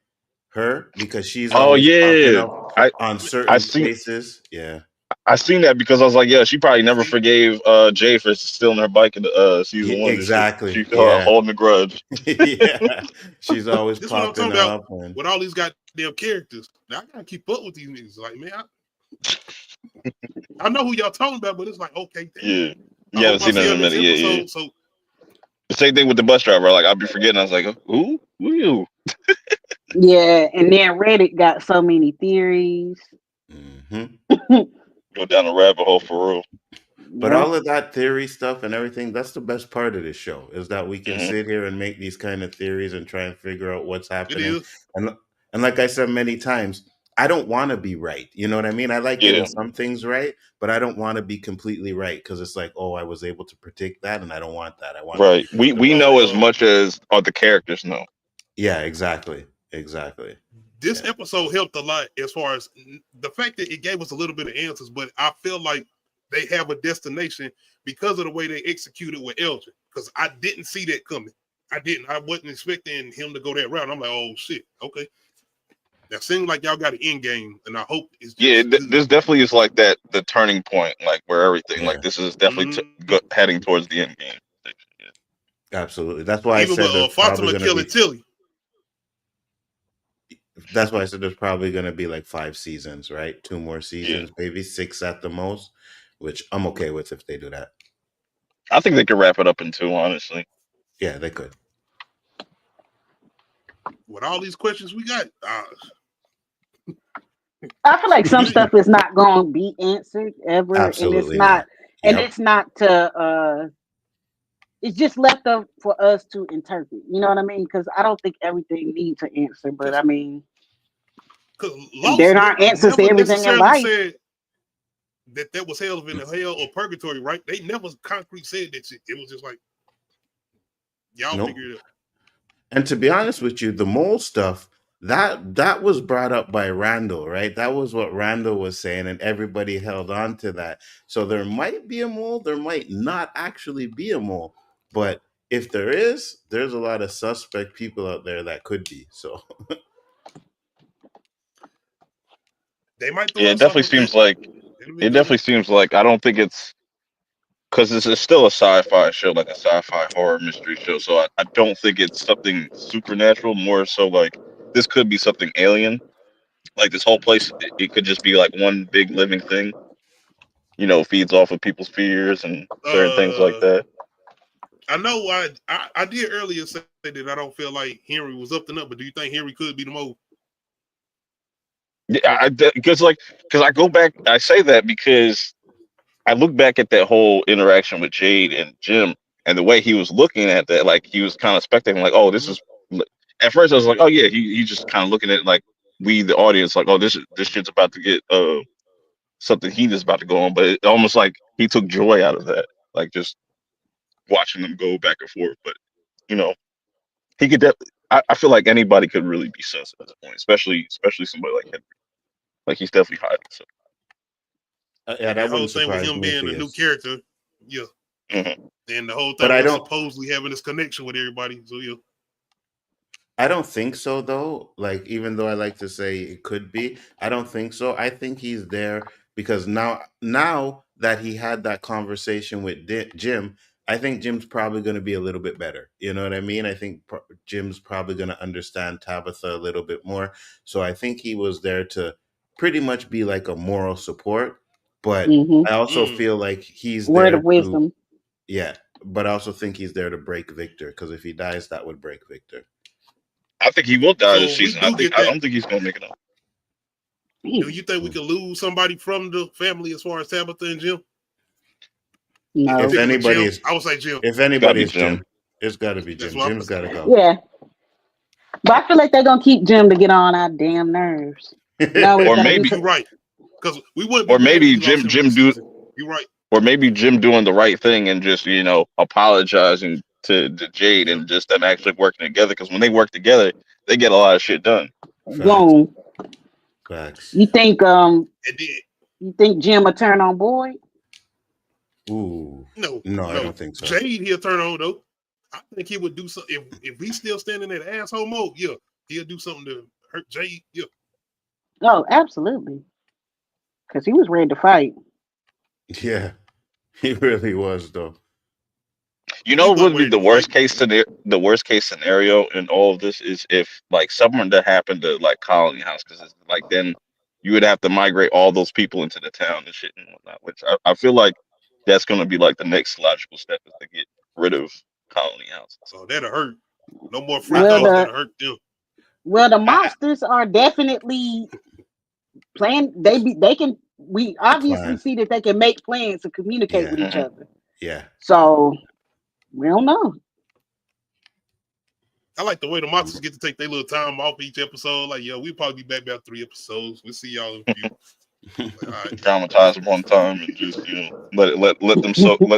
Her, because she's popping up on certain places. Yeah. I seen that because I was like, yeah, she probably never forgave Jay for stealing her bike in the season 1. Exactly. She's holding a grudge. Yeah. She's always this popping up. With all these goddamn characters. Now I gotta keep up with these niggas. Like, man, I know who y'all talking about, but it's like, okay. Damn. Yeah. You haven't seen them in a minute. Yeah. So the same thing with the bus driver. Like, I'll be forgetting. I was like, who? Who you? Yeah, and then Reddit got so many theories. Go down a rabbit hole for real. But all of that theory stuff and everything, that's the best part of this show, is that we can sit here and make these kind of theories and try and figure out what's happening. And like I said many times, I don't want to be right. You know what I mean? I like getting some things right, but I don't want to be completely right because it's like, oh, I was able to predict that, and I don't want that. I want right. We know as much as all the characters know. Yeah, exactly. This episode helped a lot as far as the fact that it gave us a little bit of answers, but I feel like they have a destination because of the way they executed with Elgin. Because I didn't see that coming. I wasn't expecting him to go that route. I'm like, oh shit, okay. That seems like y'all got an end game, and I hope it's just this definitely is like that the turning point, like where everything like this is definitely heading towards the end game. Absolutely, that's why even I said Fatima killing Tilly. That's why I said there's probably going to be like 5 seasons, right? 2 more seasons, maybe 6 at the most, which I'm okay with if they do that. I think they could wrap it up in 2, honestly. Yeah, they could. With all these questions we got, I feel like some stuff is not going to be answered ever. Absolutely and it's not to it's just left up for us to interpret. You know what I mean? Because I don't think everything needs an answer, but I mean, there aren't answers to everything in life. Said that was hell in hell or purgatory, right? They never concrete said that shit. It was just like y'all figure it out. And to be honest with you, the mole stuff that was brought up by Randall, right? That was what Randall was saying, and everybody held on to that. So there might be a mole, there might not actually be a mole. But if there is, there's a lot of suspect people out there that could be. So they might. Yeah, it definitely seems like I don't think it's because this is still a sci-fi show, like a sci-fi horror mystery show. So I don't think it's something supernatural. More so, like this could be something alien. Like this whole place, it could just be like one big living thing. You know, feeds off of people's fears and certain things like that. I know I did earlier say that I don't feel like Henry was up to nothing, but do you think Henry could be the mole? Yeah, because I go back, I say that because I look back at that whole interaction with Jade and Jim, and the way he was looking at that, like he was kind of spectating, like, oh, this is. At first, I was like, oh yeah, he just kind of looking at like we, the audience, like, oh, this shit's about to get something heat is about to go on, but it almost like he took joy out of that, like just watching them go back and forth. But you know, he could. I feel like anybody could really be sus at this point, especially somebody like Henry. Like he's definitely hot. So. Yeah, that whole thing with him being a new character, yeah. Mm-hmm. And the whole thing was supposedly having this connection with everybody. So yeah. I don't think so though. Like, even though I like to say it could be, I don't think so. I think he's there because now that he had that conversation with Jim, I think Jim's probably going to be a little bit better. You know what I mean? I think Jim's probably going to understand Tabitha a little bit more. So I think he was there to pretty much be like a moral support. But I also feel like he's word there of wisdom. Yeah, but I also think he's there to break Victor, because if he dies, that would break Victor. I think he will die this season. I don't think he's gonna make it up. Do you think we could lose somebody from the family as far as Tabitha and Jim? No. If anybody is, I would say Jim. If anybody is Jim, it's got to be Jim. Jim's got to go. Yeah, but I feel like they're gonna keep Jim to get on our damn nerves. Or maybe you're right, because we wouldn't. Or maybe Jim do. You're right. Or maybe Jim doing the right thing and just apologizing to Jade and just them actually working together, because when they work together, they get a lot of shit done. Boom. Facts. You think Jim will turn on Boyd? Ooh. No, I don't think so. Jade, he'll turn on though. I think he would do something if he's still standing in asshole mode. Yeah, he'll do something to hurt Jade. Yeah. Oh, absolutely. Because he was ready to fight. Yeah, he really was though. You know what would be the worst case scenario? The worst case scenario in all of this is if like something that happened to like Colony House, because it's like then you would have to migrate all those people into the town and shit and whatnot. Which I feel like that's going to be like the next logical step, is to get rid of Colony House. So that'll hurt. No more free throws. That'll hurt them. Well, the monsters are definitely playing. We obviously see that they can make plans to communicate with each other. Yeah. So we don't know. I like the way the monsters get to take their little time off each episode. Like, yo, we'll probably be back about 3 episodes. We'll see y'all in a few. Right. Traumatize them one time and just let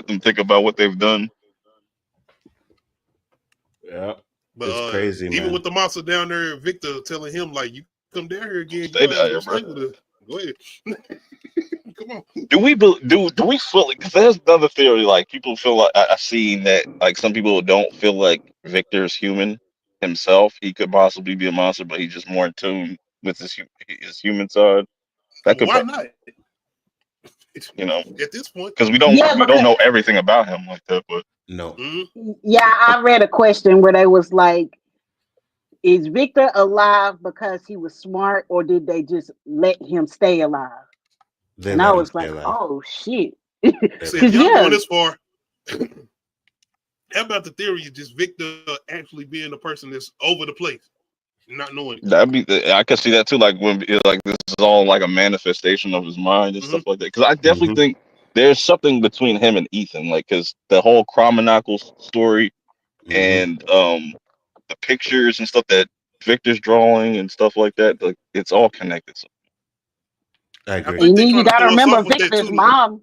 them think about what they've done. Yeah. But it's crazy, even man. with the monster down there, Victor telling him like, "You come down here again. Stay down here, bro. Go ahead." Come on. Do we feel like, because there's another theory, like people feel like I've seen that like some people don't feel like Victor's human himself. He could possibly be a monster, but he's just more in tune with his human side. That could Why not? At this point, because we don't know everything about him like that. But no. Yeah, I read a question where they was like, is Victor alive because he was smart, or did they just let him stay alive? And I was like, oh shit. See, if y'all going this far, how about the theory of just Victor actually being the person that's over the place, not knowing it? That'd be I could see that too. Like when like this is all like a manifestation of his mind and stuff like that. Because I definitely think there's something between him and Ethan, like because the whole Chromonacle story and the pictures and stuff that Victor's drawing and stuff like that, like it's all connected. So. I agree. And then you gotta remember Victor's mom.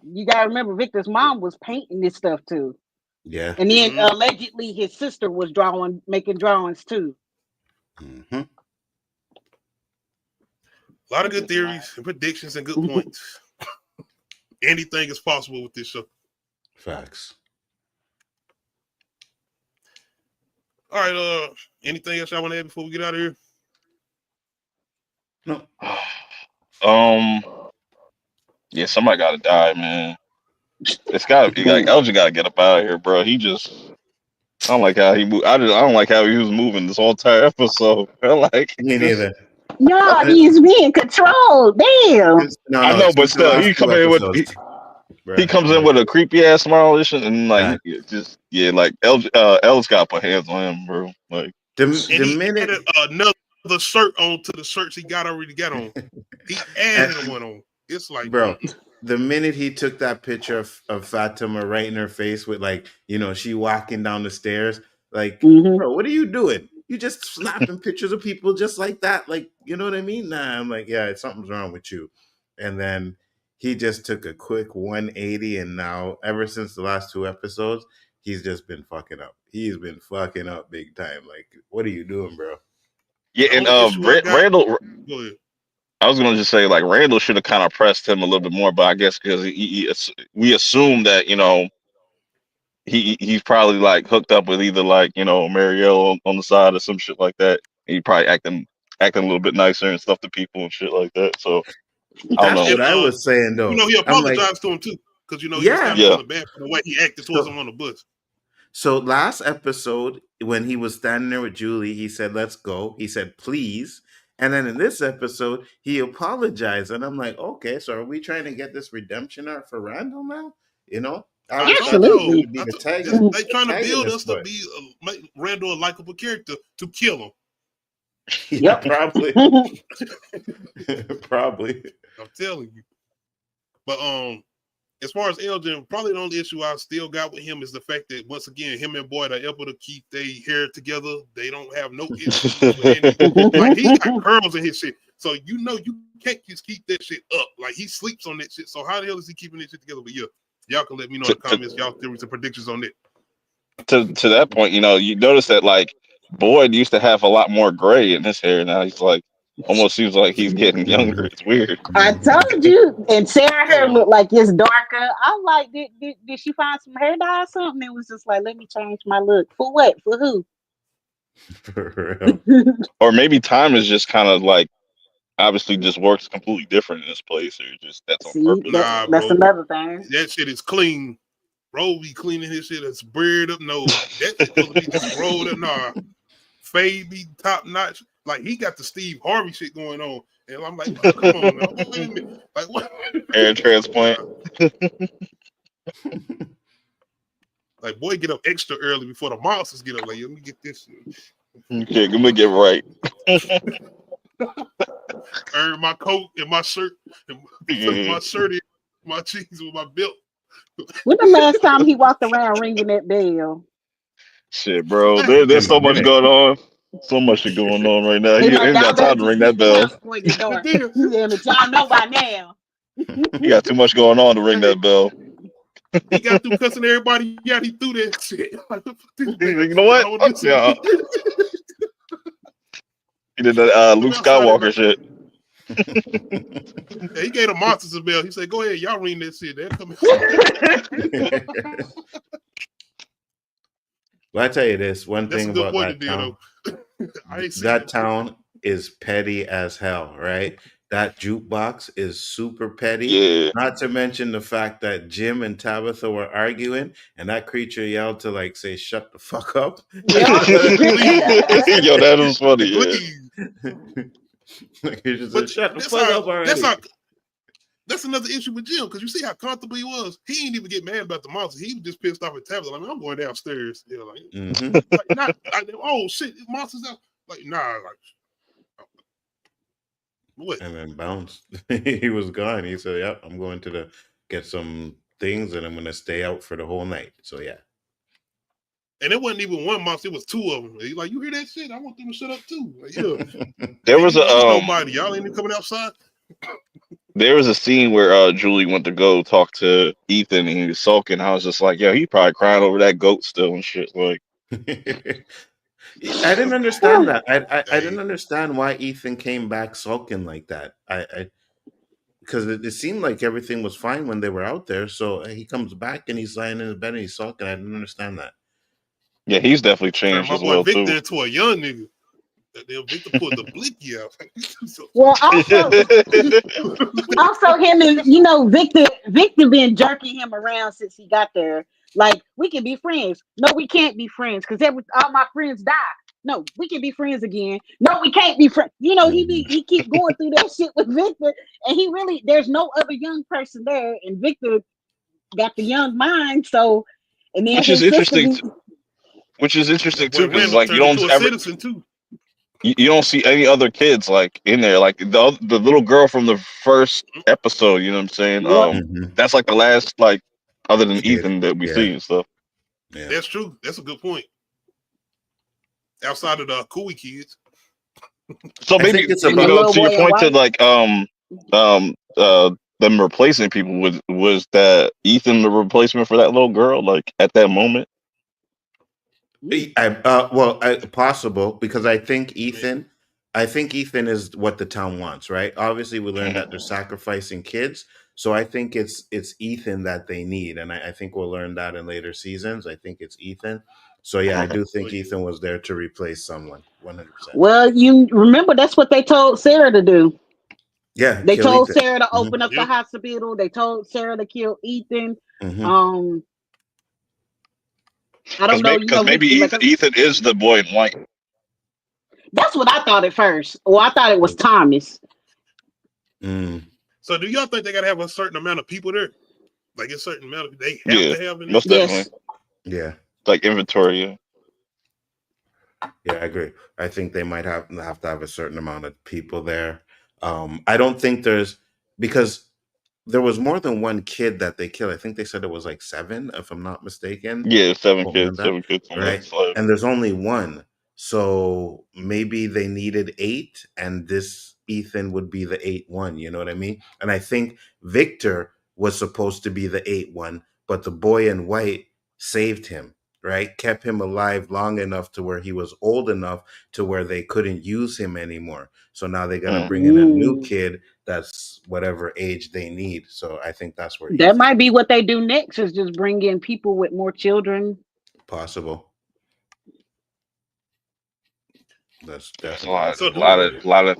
You gotta remember Victor's mom was painting this stuff too. Yeah. And then allegedly his sister was making drawings too. Mm-hmm. A lot of good theories and predictions and good points. Anything is possible with this show. Facts. All right. Anything else y'all want to add before we get out of here? No. Yeah, somebody gotta die, man. It's gotta be like LG gotta get up out of here, bro. He just I don't like how he moved. I don't like how he was moving this whole entire episode. Me neither. No, he's being controlled. Damn. I know, but still, he come in with he comes in with a creepy ass smile and like like L's gotta put hands on him, bro. Like the minute another shirt on to the shirts he already got on. He added one on. It's like, bro, the minute he took that picture of Fatima right in her face with like, she walking down the stairs, like, bro, what are you doing? You just snapping pictures of people just like that, like, you know what I mean? Nah, I'm like, yeah, something's wrong with you. And then he just took a quick 180, and now ever since the last 2 episodes, he's just been fucking up. He's been fucking up big time. Like, what are you doing, bro? Yeah, and Randall. I was gonna just say, like, Randall should have kind of pressed him a little bit more, but I guess because we assume that he's probably like hooked up with either like Marielle on the side or some shit like that. He probably acting a little bit nicer and stuff to people and shit like that. So I don't know. That's what I was saying though. He apologized to him too, because he was kind of bad for the way he acted towards him on the bus. So last episode, when he was standing there with Julie, he said, "Let's go." He said, "Please." And then in this episode, he apologized. And I'm like, okay, so are we trying to get this redemption arc for Randall now? Absolutely. They trying to build us to be make Randall a likable character to kill him. Yeah, probably. Probably. I'm telling you. But as far as Elgin, probably the only issue I still got with him is the fact that once again, him and Boyd are able to keep their hair together. They don't have no issues with anything. Like, he got curls in his shit. So you can't just keep that shit up. Like, he sleeps on that shit. So how the hell is he keeping that shit together? But yeah, y'all can let me know in the comments y'all theories and predictions on it. To that point, you notice that like Boyd used to have a lot more gray in his hair. Now he's like almost seems like he's getting younger. It's weird. I told you. And Sarah hair looked like it's darker. I'm like, did she find some hair dye or something? It was just like, let me change my look. For what? For who? For real. Or maybe time is just kind of like obviously just works completely different in this place, or just that's on purpose. That's another thing. That shit is clean. Bro be cleaning his shit. It's beard up. No, that shit supposed to be just rolled up. Nah, fade be top notch. Like, he got the Steve Harvey shit going on, and I'm like, oh, come on now, wait a minute. Like, what? Hair transplant. Like, boy, get up extra early before the monsters get up. Like, let me get this shit. Okay, let me get right. Earn my coat and my shirt, and my shirt in my jeans with my belt. When the last time he walked around ringing that bell? Shit, bro. There's so much going on. So much shit going on right now. He ain't got time to ring that bell. Y'all know by now. He got too much going on to ring that bell. He got through cussing everybody out. He threw that shit. You know what? Yeah. He did the Luke Skywalker shit. Yeah, he gave the monsters a bell. He said, "Go ahead, y'all ring that shit." They're coming. Well, I tell you this one thing about that town. That town is petty as hell, right? That jukebox is super petty. Yeah. Not to mention the fact that Jim and Tabitha were arguing, and that creature yelled to like say, "Shut the fuck up." Yo, that was funny. Yeah. Like, he just said, "Shut the fuck up already." That's another issue with Jim, because you see how comfortable he was. He didn't even get mad about the monster. He was just pissed off at Tabitha. Like, I'm going downstairs. You know, like, oh shit, monsters out. Like, nah, like what? And then bounced. He was gone. He said, "Yep, I'm going to get some things, and I'm going to stay out for the whole night." So yeah. And it wasn't even one monster; it was 2 of them. He's like, "You hear that shit? I want them to shut up too." Like, yeah. There was nobody. Y'all ain't even coming outside. There was a scene where Julie went to go talk to Ethan, and he was sulking. I was just like, "Yo, he probably crying over that goat still and shit." Like, I didn't understand that. I didn't understand why Ethan came back sulking like that. Because it seemed like everything was fine when they were out there. So he comes back and he's lying in his bed and he's sulking. I didn't understand that. Yeah, he's definitely changed as well Victor too. Into a young nigga. Victor pulled the blicky out. Well, also him and Victor been jerking him around since he got there. Like, we can be friends. No, we can't be friends because all my friends died. No, we can be friends again. No, we can't be friends. He keep going through that shit with Victor, and there's no other young person there, and Victor got the young mind. So, and then which is interesting too, because like you don't ever. Too. you don't see any other kids like in there. Like the little girl from the first episode. You know what I'm saying? Yep. That's like the last like other than Kid. Ethan that we see and stuff. Yeah. That's true. That's a good point. Outside of the Cooley kids. So maybe to your point to like them replacing people was that Ethan the replacement for that little girl like at that moment? Possible, because I think Ethan is what the town wants, right? Obviously, we learned that they're sacrificing kids, so I think it's Ethan that they need, and I think we'll learn that in later seasons. I think it's Ethan. So yeah, I do think Ethan was there to replace someone, 100%. Well, you remember that's what they told Sarah to do. Yeah, they told Sarah to open up the hospital. They told Sarah to kill Ethan. I don't know because maybe Ethan is the boy in white. That's what I thought at first. Well, I thought it was Thomas. So, do y'all think they gotta have a certain amount of people there? Like a certain amount of they have to have in most definitely. Yeah, like inventory. Yeah, I agree. I think they might have to have a certain amount of people there. I don't think because there was more than one kid that they killed. I think they said it was like 7, if I'm not mistaken. Yeah, 7 kids. 7 kids. Right. And there's only 1. So maybe they needed 8, and this Ethan would be the 8th one. You know what I mean? And I think Victor was supposed to be the 8th one, but the boy in white saved him, right? Kept him alive long enough to where he was old enough to where they couldn't use him anymore. So now they're going to bring in a new kid that's whatever age they need. So I think that's where that might be what they do next, is just bring in people with more children. Possible. That's a lot to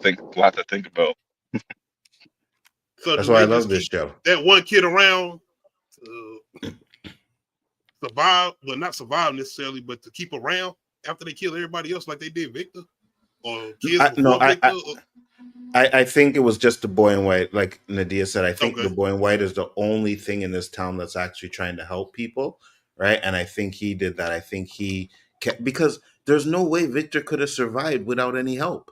think about. So that's why I love this show. That one kid around survive, well, not survive necessarily, but to keep around after they kill everybody else, like they did Victor, or kids. I think it was just the boy in white, like Nadia said. I think the boy in white is the only thing in this town that's actually trying to help people, right? And I think he did that. I think he because there's no way Victor could have survived without any help.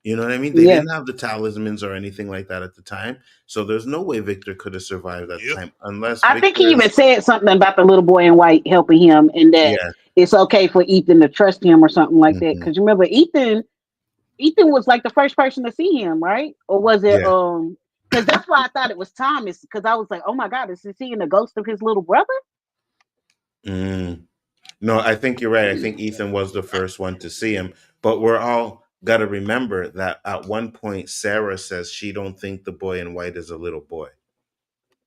You know what I mean? They didn't have the talismans or anything like that at the time, so there's no way Victor could have survived that time unless. I think he even said something about the little boy in white helping him, and that it's okay for Ethan to trust him or something like that. Because remember, Ethan was like the first person to see him, right? Or was it? Because that's why I thought it was Thomas. Because I was like, oh my God, is he seeing the ghost of his little brother? No, I think you're right. I think Ethan was the first one to see him, but we're all got to remember that at one point Sarah says she don't think the boy in white is a little boy.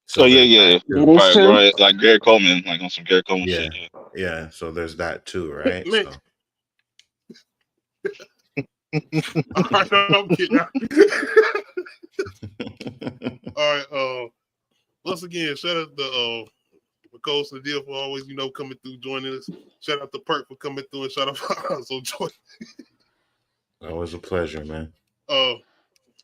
So right, like Gary Coleman, like on some Gary Coleman shit. Yeah. So there's that too, right? I'm kidding. All right. Once again, shout out to Nicole Sadil for always, coming through, joining us. Shout out to Perk for coming through, and shout out for joining. Always a pleasure, man.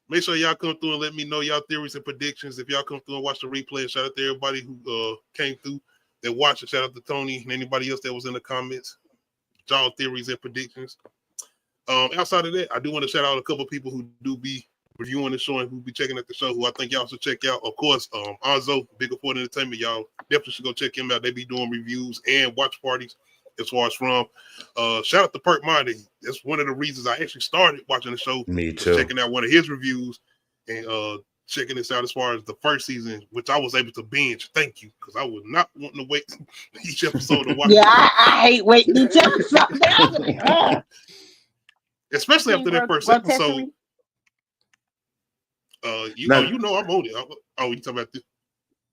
Make sure y'all come through and let me know y'all theories and predictions. If y'all come through and watch the replay, and shout out to everybody who came through that watched it. Shout out to Tony and anybody else that was in the comments. Y'all theories and predictions. Outside of that, I do want to shout out a couple of people who do be reviewing the show and who be checking out the show, who I think y'all should check out. Of course, Anzo, Big Afford Entertainment, y'all definitely should go check him out. They be doing reviews and watch parties as far as from. Shout out to Perk Mindy. That's one of the reasons I actually started watching the show. Me too. Checking out one of his reviews and checking this out as far as the first season, which I was able to binge. Thank you, because I was not wanting to wait each episode to watch. I hate waiting each episode. Especially after that first episode. You know I'm on it. You talking about this?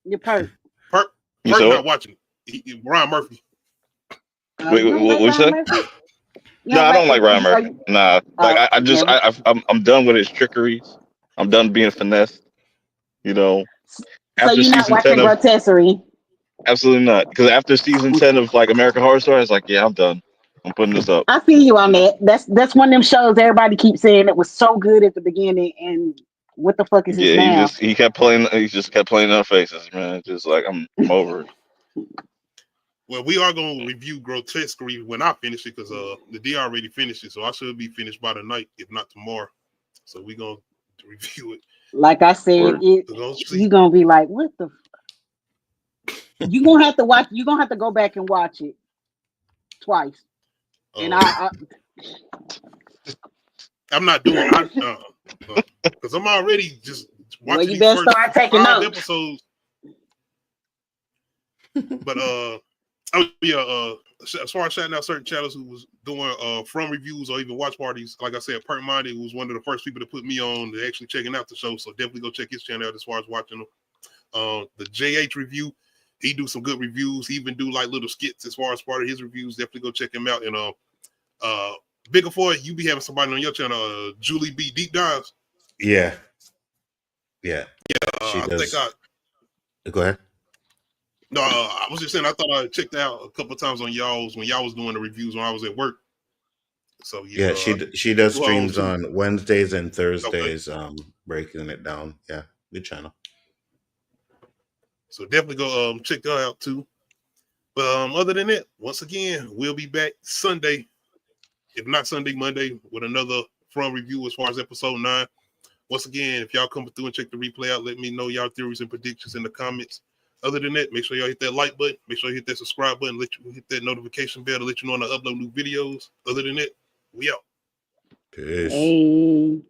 You're Perk. Perk not watching it. Ryan Murphy. Wait, what was that? No, I don't like Ryan Murphy. Nah, like I'm done with his trickeries. I'm done being finessed. So you're not watching Grotesserie? Absolutely not. Because after season 10 of like American Horror Story, I was like, yeah, I'm done. I'm putting this up. I feel you on that. That's one of them shows everybody keeps saying it was so good at the beginning, and what the fuck is this now? He just kept playing in our faces, man. Just like I'm over it. Well, we are going to review Grotesquerie when I finish it because the D already finished it, so I should be finished by tonight, if not tomorrow. So we're going to review it. Like I said, you're going to be like, what the? You're going to have to watch. You're going to have to go back and watch it twice. And I'm not doing it because I'm already just watching you better start taking notes. Episodes. But as far as shouting out certain channels who was doing from reviews or even watch parties, like I said, Perk Minded was one of the first people to put me on to actually checking out the show. So definitely go check his channel out as far as watching them. The JH review, he do some good reviews. He even do like little skits as far as part of his reviews. Definitely go check him out. And Bigger for you be having somebody on your channel, Julie B Deep Dives. Yeah. She does. Go ahead. No, I was just saying I thought I checked out a couple of times on y'all's when y'all was doing the reviews when I was at work. So yeah, she does streams on Wednesdays and Thursdays, breaking it down. Yeah, good channel. So definitely go check that out too. But other than that, once again, we'll be back Sunday, if not Sunday, Monday, with another From review as far as episode 9. Once again, if y'all come through and check the replay out, let me know y'all theories and predictions in the comments. Other than that, make sure y'all hit that like button. Make sure you hit that subscribe button. Let you hit that notification bell to let you know when I upload new videos. Other than that, we out. Peace. Hey.